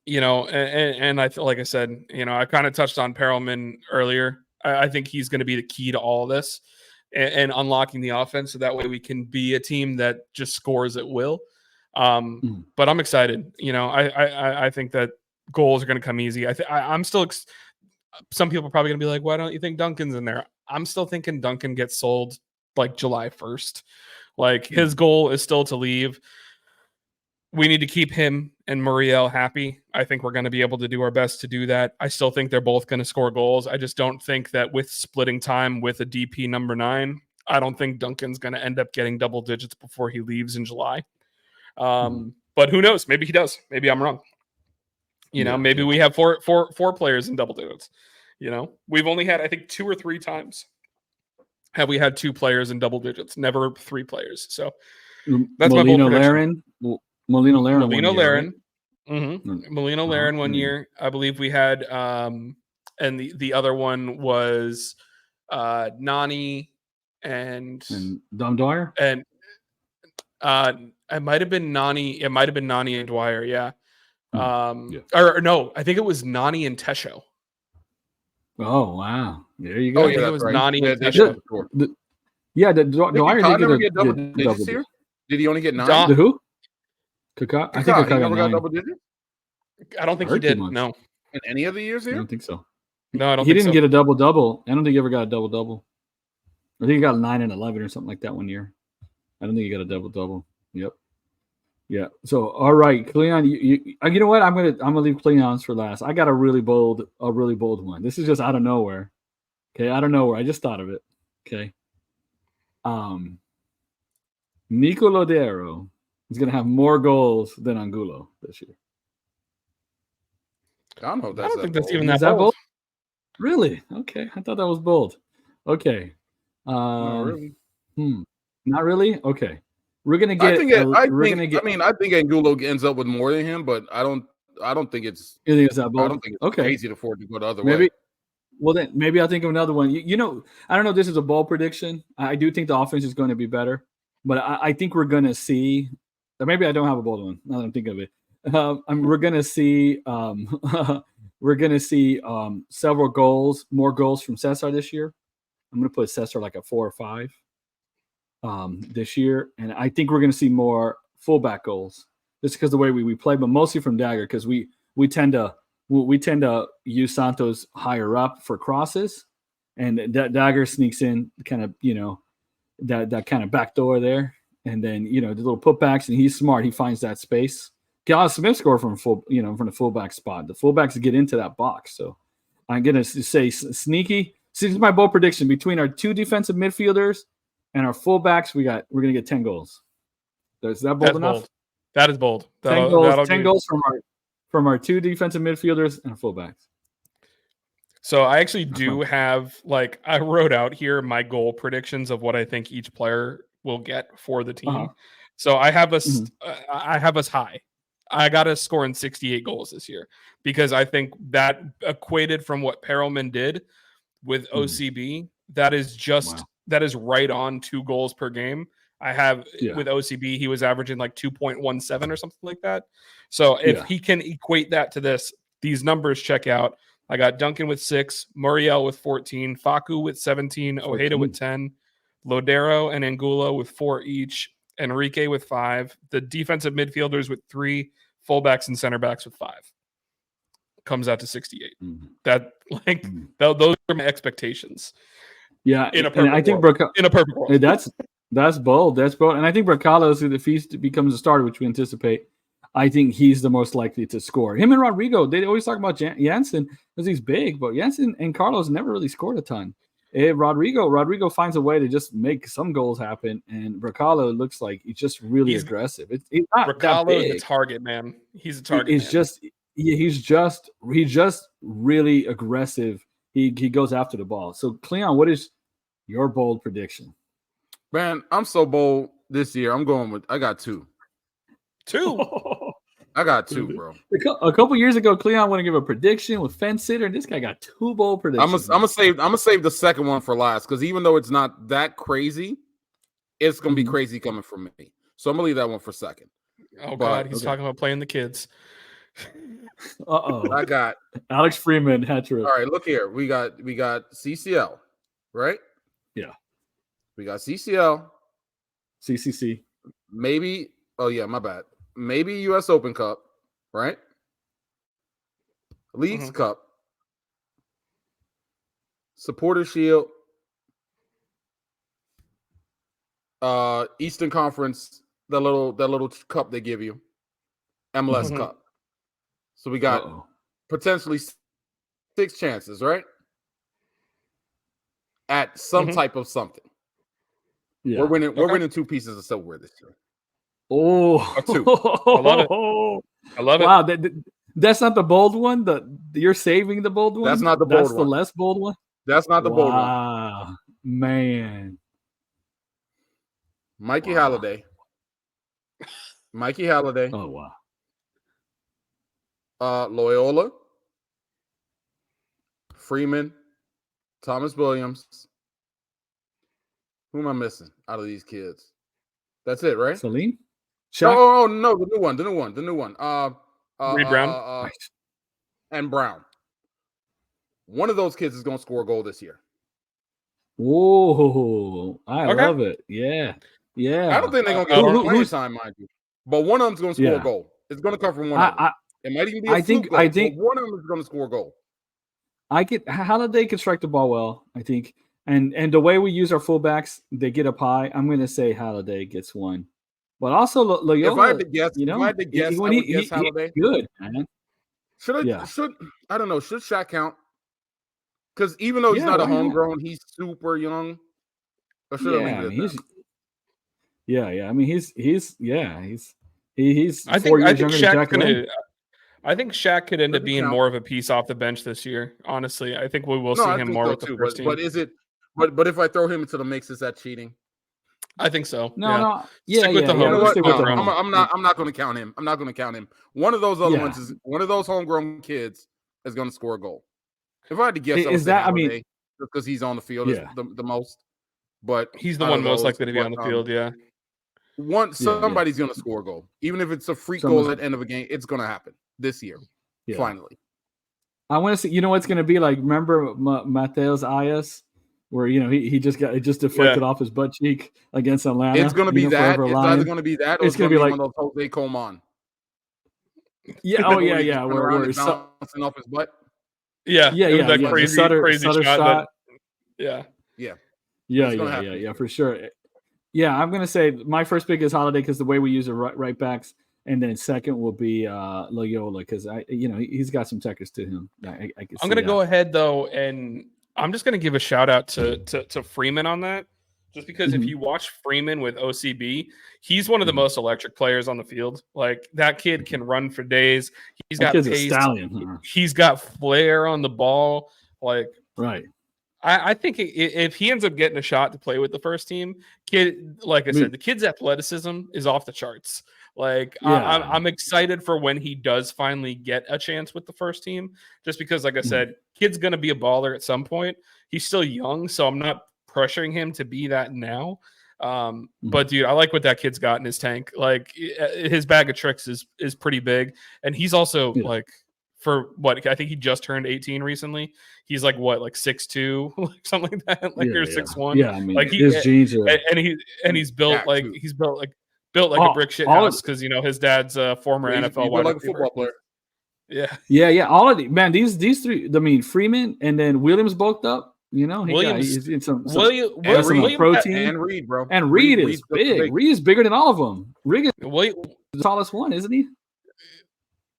I feel like I said, I kind of touched on Perelman earlier. I think he's going to be the key to all of this and unlocking the offense. So that way we can be a team that just scores at will. But I'm excited. I think that goals are going to come easy. I'm still, some people are probably going to be like, why don't you think Duncan's in there? I'm still thinking Duncan gets sold July 1st. His goal is still to leave. We need to keep him and Muriel happy. I think we're going to be able to do our best to do that. I still think they're both going to score goals. I just don't think that with splitting time with a DP number 9, I don't think Duncan's going to end up getting double digits before he leaves in July. But who knows? Maybe he does. Maybe I'm wrong. Maybe we have four players in double digits. We've only had, I think, 2 or 3 times have we had 2 players in double digits, never 3 players. So that's my bold prediction. Molino Larin. Molino Larin 1 year. I believe we had, and the other one was Nani and Dom Dwyer. And it might have been Nani. It might have been Nani and Dwyer. Yeah. Or no, I think it was Nani and Tesho. Oh wow! There you go. I think it was Nani and Tesho. Dwyer did get double digits here. Did he only get 9? The who? Kaká? I think Kaká never got double digits. I don't think he did. No. In any of the years here? I don't think so. No, I don't. He didn't get a double-double. I don't think he ever got a double-double. I think he got 9 and 11 or something like that 1 year. I don't think he got a double-double. Yep. Yeah. So all right, Cleon, you know what? I'm gonna leave Cleon's for last. I got a really bold one. This is just out of nowhere. Okay, out of nowhere. I just thought of it. Okay. Nico Lodero is gonna have more goals than Angulo this year. I don't think that's even that bold. Really? Okay. I thought that was bold. Okay. Not really. Not really? Okay. We're gonna get. I think Angulo ends up with more than him, but I don't think it's. You think it's that bold? I don't think it's crazy to afford to go the other way. Maybe. Well, then maybe I'll think of another one. I don't know if this is a bold prediction. I do think the offense is going to be better, but I think we're going to see. Or maybe I don't have a bold one. Now that I'm thinking of it, we're going to see. Several more goals from Cesar this year. I'm going to put Cesar like a 4 or 5. This year, and I think we're going to see more fullback goals just because the way we play, but mostly from Dagger because we tend to use Santos higher up for crosses, and that Dagger sneaks in kind of that kind of back door there, and then the little putbacks, and he's smart. He finds that space. Gala Smith scored from from the fullback spot. The fullbacks get into that box, so I'm going to say sneaky. See, this is my bold prediction between our 2 defensive midfielders. And our fullbacks, we're gonna get 10 goals. Is that bold enough? Bold. That is bold. 10 goals from our 2 defensive midfielders and fullbacks. So I actually do have I wrote out here my goal predictions of what I think each player will get for the team. So I have us I have us high. I got us scoring 68 goals this year because I think that equated from what Perelman did with OCB. That is just. Wow. That is right on 2 goals per game. I have with OCB, he was averaging like 2.17 or something like that. So if he can equate that to this, these numbers check out. I got Duncan with 6, Muriel with 14, Facu with 17, Ojeda with 10, Lodero and Angulo with 4 each, Enrique with 5, the defensive midfielders with 3, fullbacks and center backs with 5. Comes out to 68. That those are my expectations. Yeah, in a perfect world. In a perfect world. That's bold. That's bold. And I think Bracalos, if he becomes a starter, which we anticipate, I think he's the most likely to score. Him and Rodrigo, they always talk about Jansen because he's big, but Jansen and Carlos never really scored a ton. Rodrigo finds a way to just make some goals happen, and Bracalo looks like he's just really aggressive. He's not that big. Is a target man. He's a target. He's just really aggressive. He goes after the ball. So Cleon, what is your bold prediction? Man, I'm so bold this year. I got 2. 2. I got 2, bro. A couple years ago, Cleon wanted to give a prediction with Fence Sitter, and this guy got 2 bold predictions. I'm gonna save the second one for last because even though it's not that crazy, it's gonna be crazy coming from me. So I'm gonna leave that one for second. Oh God, he's talking about playing the kids. I got Alex Freeman hat trick. All right, look here. We got CCL, right? Yeah. We got CCL, CCC. Maybe. Oh yeah, my bad. Maybe U.S. Open Cup, right? Leagues Cup, Supporter Shield, Eastern Conference, that little cup they give you, MLS Cup. So we got potentially 6 chances, right? At some type of something. Yeah. We're winning 2 pieces of silverware this year. Oh, 2. I love it. Wow, that's not the bold one. You're saving the bold one. That's not the bold one. That's the less bold one. That's not the bold one. Wow, man. Mikey Halliday. Oh wow. Loyola, Freeman, Thomas Williams. Who am I missing out of these kids? That's it, right? Salim? Oh, no, the new one. Reed Brown? And Brown. One of those kids is going to score a goal this year. Whoa, I love it. Yeah. I don't think they're going to get more playing time, mind you. But one of them's going to score a goal. It's going to come from one of them. It might even be I think one of them is going to score a goal. Halliday can strike the ball well, I think. And the way we use our fullbacks, they get up high. I'm going to say Halliday gets one. But also Loyola, if I had to guess, I would guess Halliday. Good, man. Should Shaq count? Because even though he's not a homegrown, he's super young. Or should I leave it at I mean, he's 4 years younger than Jack Lynn. I think Shaq could end up being more of a piece off the bench this year. Honestly, I think we will see him more with the first team. But is it? But if I throw him into the mix, is that cheating? I think so. No. Stick with the home. You know what? I'm not going to count him. I'm not going to count him. One of those other ones is one of those homegrown kids is going to score a goal. If I had to guess, because he's on the field the most. But he's the one most likely to be on the field. Yeah. Somebody's going to score a goal, even if it's a freak goal at the end of a game. It's going to happen this year. Yeah. Finally, I want to see. You know what's going to be like? Remember Mateus Ayas, where he just deflected off his butt cheek against Atlanta. It's going to be that. It's either going to be that, or it's going to be like one of those Jose Coman. Yeah. Oh yeah. Where he's bouncing off his butt. Yeah. That crazy Sutter shot. Yeah, for sure. Yeah, I'm gonna say my first pick is Halliday because the way we use the right backs, and then second will be Loyola because he's got some techers to him. I'm gonna go ahead though, and I'm just gonna give a shout out to Freeman on that, just because if you watch Freeman with OCB, he's one of the most electric players on the field. Like that kid can run for days. He's got pace. A stallion. He's got flair on the ball. Like right. I think if he ends up getting a shot to play with the first team, the kid's athleticism is off the charts. I'm excited for when he does finally get a chance with the first team, just because, like I said, kid's going to be a baller at some point. He's still young, so I'm not pressuring him to be that now. But dude, I like what that kid's got in his tank. Like his bag of tricks is pretty big, and he's also like for what I think he just turned 18 recently. He's like what, like 6'2", like something like that, like or 6'1". Yeah, I mean, like his genes are, and he's built like a brick shit house because his dad's a former NFL wide like a football player. Yeah. All of the man, these three. I mean, Freeman and then Williams bulked up. He's in some protein and Reed, bro. And Reed is big. Reed is bigger than all of them. Reed is the tallest one, isn't he?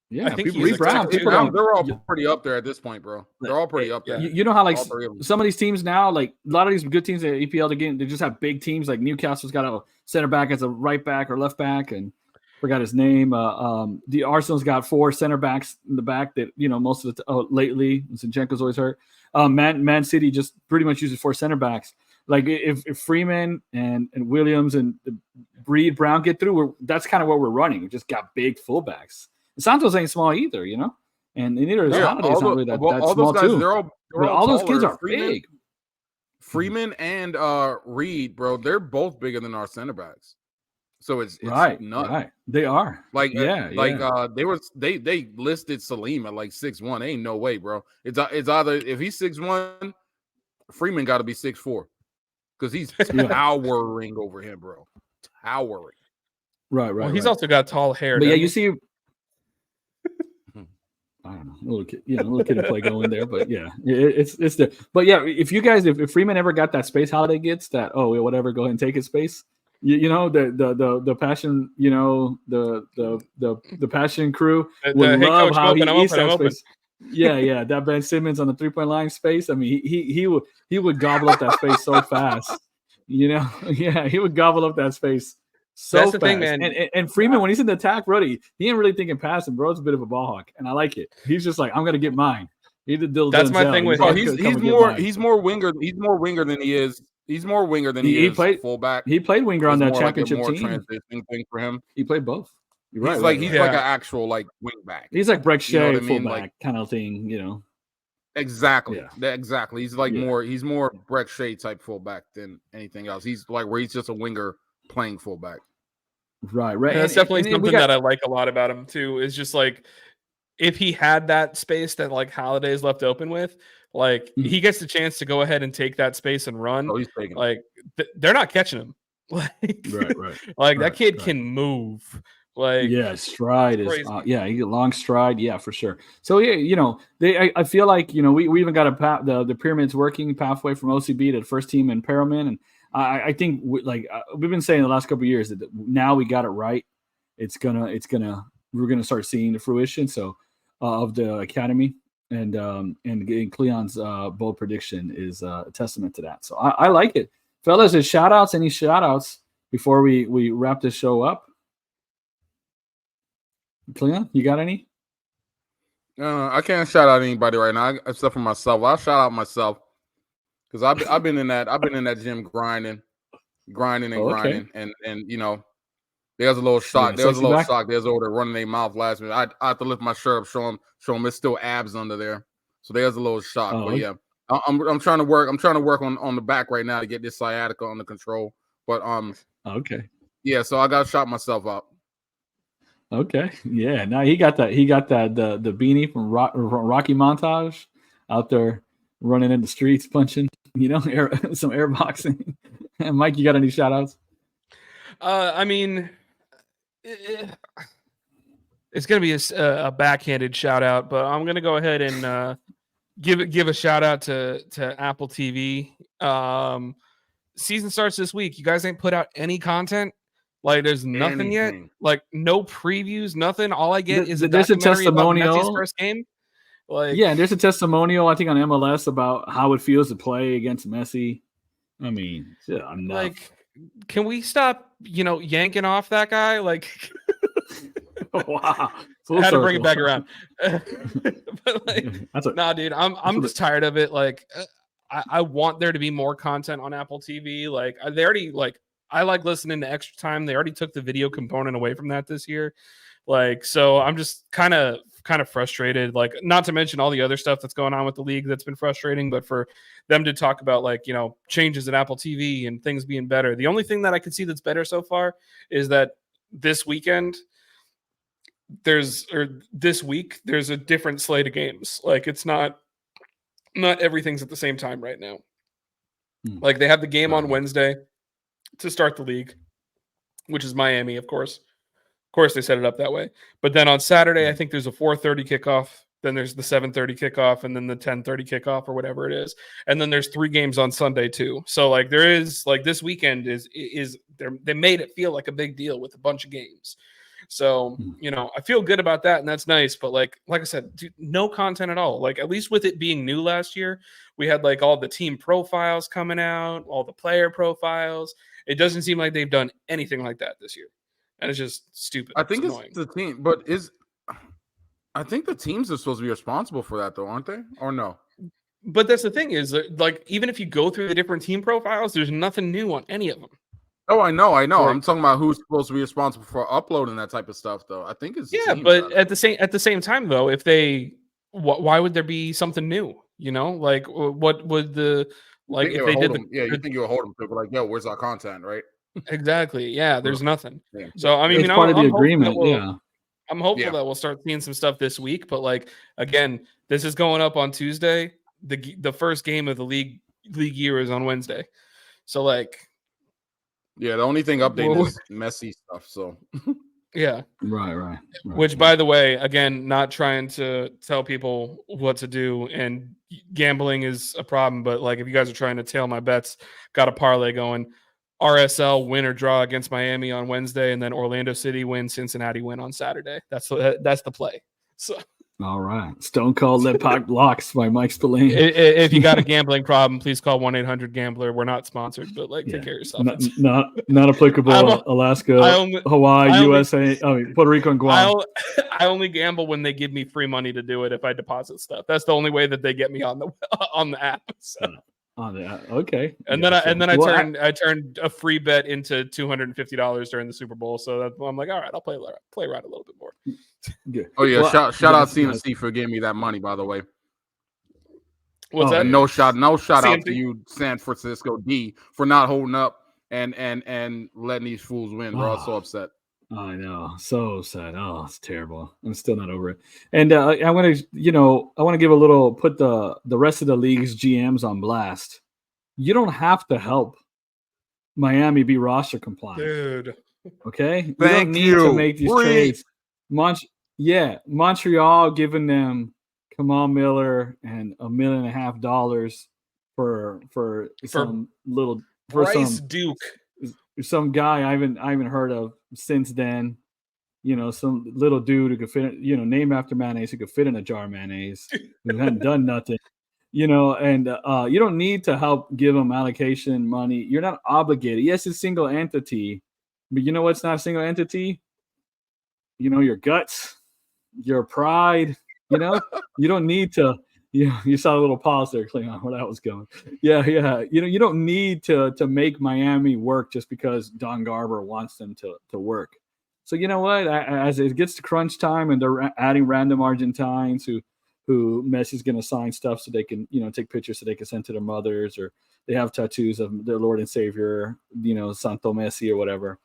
Yeah, I think Reed Brown. They're all pretty up there at this point, bro. They're all pretty up there. You know how like some of these teams now, like a lot of these good teams at EPL, they just have big teams. Like Newcastle's got a center back as a right back or left back, and forgot his name. The Arsenal's got 4 center backs in the back that most of the lately Zinchenko's always hurt. Man City just pretty much uses 4 center backs. Like if Freeman and Williams and Reed Brown get through, that's kind of what we're running. We just got big fullbacks. Santos ain't small either, and neither is Holiday's not really that small those guys, too. All those kids are big. Freeman and Reed, bro, they're both bigger than our center backs. So it's nuts. Right. They are they listed Salim at like 6'1". Ain't no way, bro. It's either if he's 6'1", Freeman got to be 6'4", because he's towering over him, bro. Towering. Right. Well, he's also got tall hair. But you see, I don't know, a little kid to play going there, but it's there. But if Freeman ever got that space Holiday gets, that whatever, go ahead and take his space. The passion, the passion crew would love how he eats that space. Yeah, that Ben Simmons on the 3-point line space. I mean, he would gobble up that space so fast. He would gobble up that space so That's fast. The thing, man. And Freeman, when he's in the attack, Brody, he ain't really thinking passing. Bro's a bit of a ball hawk, and I like it. He's just like, I'm gonna get mine. That's my thing with him. He's more winger than he is. He's more winger than he is fullback. He played winger on that championship team. Transition thing for him. He played both. You're right. He's like an actual like wing back. He's like Breck Shea fullback kind of thing. Exactly. Yeah. Exactly. He's like more. He's more Breck Shea type fullback than anything else. He's like where he's just a winger playing fullback. Right. And that's definitely something that I like a lot about him too. Is just like if he had that space that like Holiday's left open with. Like he gets the chance to go ahead and take that space and run. Oh, he's taking like they're not catching him. Like, right. That kid can move. Like, stride is he get long stride. Yeah, for sure. So I feel like we even got the pyramid's working pathway from OCB to the first team in Perelman, and I think we've been saying the last couple of years that now we got it right. We're gonna start seeing the fruition. So of the academy. And Cleon's bold prediction is a testament to that. So I like it. Fellas, any shout-outs before we wrap this show up? Cleon, you got any? I can't shout out anybody right now except for myself. I'll shout out myself because I've been in that gym grinding, and there's a little shock. There's a little shock. There's over there running their mouth last minute. I have to lift my shirt up, show them it's still abs under there. So there's a little shock. But yeah, I'm trying to work. I'm trying to work on the back right now to get this sciatica under control. But okay. Yeah, so I got to shot myself up. Okay. Yeah. Now he got that. The beanie from Rocky Montage out there running in the streets, punching. Some air boxing. And Mike, you got any shout outs? I mean. It's going to be a backhanded shout out, but I'm going to go ahead and give a shout out to Apple TV. Season starts this week. You guys ain't put out any content. Like there's nothing yet. Like no previews, nothing. All I get is there's a testimonial about Messi's first game. Like there's a testimonial I think on MLS about how it feels to play against Messi. I mean, like, can we stop? Yanking off that guy like. Wow. I had to bring it back around. But like, dude, I'm just tired of it. Like, I want there to be more content on Apple TV. Like, they already I like listening to Extra Time. They already took the video component away from that this year. Like, so I'm just kind of kind of frustrated, like, not to mention all the other stuff that's going on with the league that's been frustrating, but for them to talk about, like, you know, changes at Apple TV and things being better. The only thing that I could see that's better so far is that this weekend there's a different slate of games. Like, it's not everything's at the same time right now. Like, they have the game on Wednesday to start the league, which is Miami, of course. Of course, they set it up that way. But then on Saturday, I think there's a 4:30 kickoff. Then there's the 7:30 kickoff, and then the 10:30 kickoff, or whatever it is. And then there's 3 games on Sunday too. So, like, there is, like, this weekend is they made it feel like a big deal with a bunch of games. So, you know, I feel good about that, and that's nice. But like I said, dude, no content at all. Like, at least with it being new last year, we had, like, all the team profiles coming out, all the player profiles. It doesn't seem like they've done anything like that this year. And it's just stupid. I think it's the team, but I think the teams are supposed to be responsible for that, though, aren't they? Or no? But that's the thing is, like, even if you go through the different team profiles, there's nothing new on any of them. Oh, I know. I'm talking about who's supposed to be responsible for uploading that type of stuff, though. I think it's but at the same time, though, if they, why would there be something new? You know, like, what would the, like, if they did you think you'll hold them to, like, yo, where's our content, right? Exactly. Yeah, there's nothing. Yeah. So, I mean, it's part of the agreement. I'm hopeful that we'll start seeing some stuff this week. But, like, again, this is going up on Tuesday. The first game of the league year is on Wednesday. So, like, yeah, the only thing updated is messy stuff. So, yeah, right. Which, by the way, again, not trying to tell people what to do, and gambling is a problem. But, like, if you guys are trying to tail my bets, got a parlay going. RSL win or draw against Miami on Wednesday, and then Orlando City win, Cincinnati win on Saturday. That's the play. So, all right, Stone Cold Lip Pack Locks by Mike Spillane. If you got a gambling problem, please call 1-800-GAMBLER. We're not sponsored, but, like, take care of yourself. Not applicable. Alaska, Hawaii, USA, Puerto Rico, and Guam. I only gamble when they give me free money to do it. If I deposit stuff, that's the only way that they get me on the app. So. Okay. And then I turned a free bet into $250 during the Super Bowl. So I'm like, all right, I'll play around a little bit more. Good. Oh yeah, shout out CCC for giving me that money, by the way. What's that? No shout out to you, San Francisco D, for not holding up and letting these fools win. We're all so upset. I know, so sad. Oh, it's terrible. I'm still not over it. And I want to give a little, put the rest of the league's GMs on blast. You don't have to help Miami be roster compliant, dude. Okay, you don't need to make these trades. Montreal giving them Kamal Miller and $1.5 million for some little Bryce Duke. Some guy I haven't heard of since then, some little dude who could fit, name after mayonnaise, who could fit in a jar of mayonnaise, who hadn't done nothing, and you don't need to help give them allocation money. You're not obligated. Yes, it's a single entity, but you know what's not a single entity? Your guts, your pride, you don't need to. You saw a little pause there, Cleon, where that was going. Yeah. You don't need to make Miami work just because Don Garber wants them to work. So you know what? As it gets to crunch time and they're adding random Argentines who Messi's going to sign stuff so they can, take pictures so they can send to their mothers, or they have tattoos of their Lord and Savior, Santo Messi or whatever.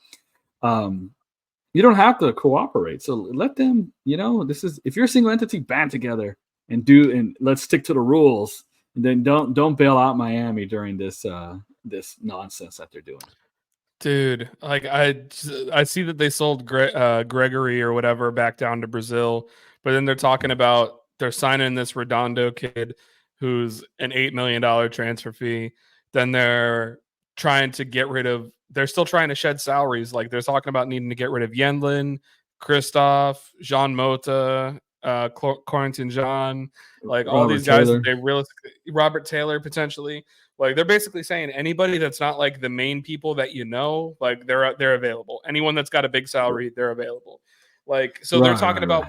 You don't have to cooperate. So let them, this is, if you're a single entity, band together. And let's stick to the rules. And then don't bail out Miami during this nonsense that they're doing. Dude, like I see that they sold Gregory or whatever back down to Brazil, but then they're talking about they're signing this Redondo kid who's an $8 million transfer fee. Then they're trying to they're still trying to shed salaries. Like, they're talking about needing to get rid of Yendlin, Christoph, Jean Mota, Quarantine John, like all these guys that they realistically, Robert Taylor potentially, like, they're basically saying anybody that's not like the main people that like they're available. Anyone that's got a big salary, they're available. Like, so they're talking about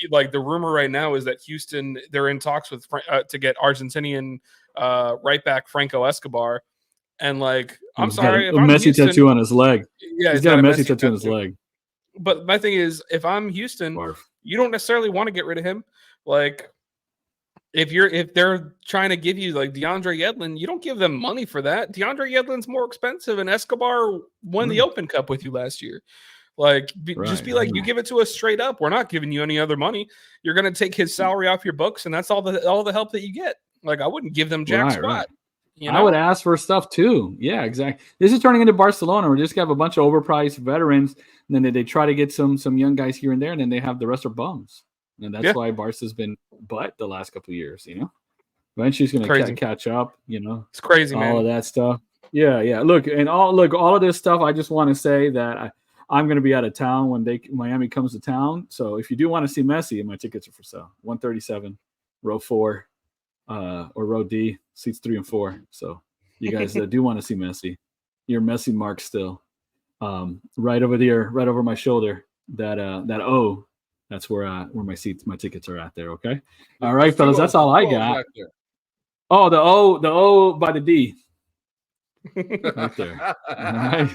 like the rumor right now is that Houston, they're in talks with to get Argentinian right back Franco Escobar, and like I'm sorry, if Messi tattoo on his leg. Yeah, he's got a Messi tattoo on his leg. But my thing is, if I'm Houston, you don't necessarily want to get rid of him. Like, if they're trying to give you like DeAndre Yedlin, you don't give them money for that. DeAndre Yedlin's more expensive, and Escobar won the Open Cup with you last year. Like, just be like, you give it to us straight up. We're not giving you any other money. You're going to take his salary off your books, and that's all the help that you get. Like, I wouldn't give them jack squat. Right. You know? I would ask for stuff too. Yeah, exactly. This is turning into Barcelona. We're just going to have a bunch of overpriced veterans, and then they try to get some young guys here and there, and then they have the rest are bums. And that's why Barca's been butt the last couple of years, you know. Eventually he's going to catch up, you know. It's crazy, all man. All of that stuff. Yeah. Look, all of this stuff, I just want to say that I'm going to be out of town when Miami comes to town. So if you do want to see Messi, my tickets are for sale. 137, row 4, or row D, seats 3 and 4. So you guys that do want to see Messi, your Messi mark still. Right over there, right over my shoulder, that O. That's where my tickets are at there. Okay. All right, fellas. That's all I got. Oh, the O by the D. Right there. All right.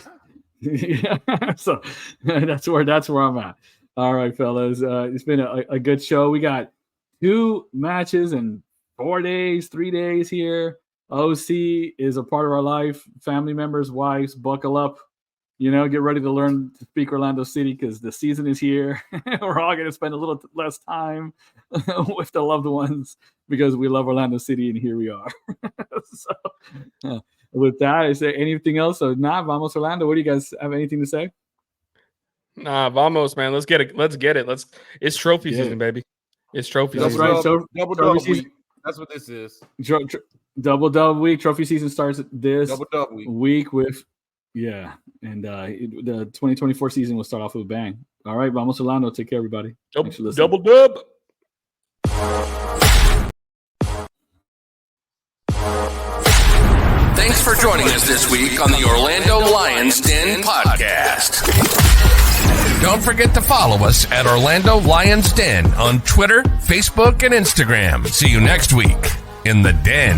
Yeah. So that's where I'm at. All right, fellas. It's been a good show. We got 2 matches in 3 days here. OC is a part of our life. Family members, wives, buckle up. You know, get ready to learn to speak Orlando City because the season is here. We're all going to spend a little less time with the loved ones because we love Orlando City, and here we are. So, with that, is there anything else? So, vamos Orlando. What do you guys have anything to say? Nah, vamos, man. Let's get it. It's trophy season, baby. It's trophy season. That's right. So, double season. That's what this is. Double week. Trophy season starts this double week with. Yeah, and the 2024 season will start off with a bang. All right, vamos Orlando. Take care, everybody. Double dub. Thanks for joining us this week on the Orlando Lions Den podcast. Don't forget to follow us at Orlando Lions Den on Twitter, Facebook, and Instagram. See you next week in the Den.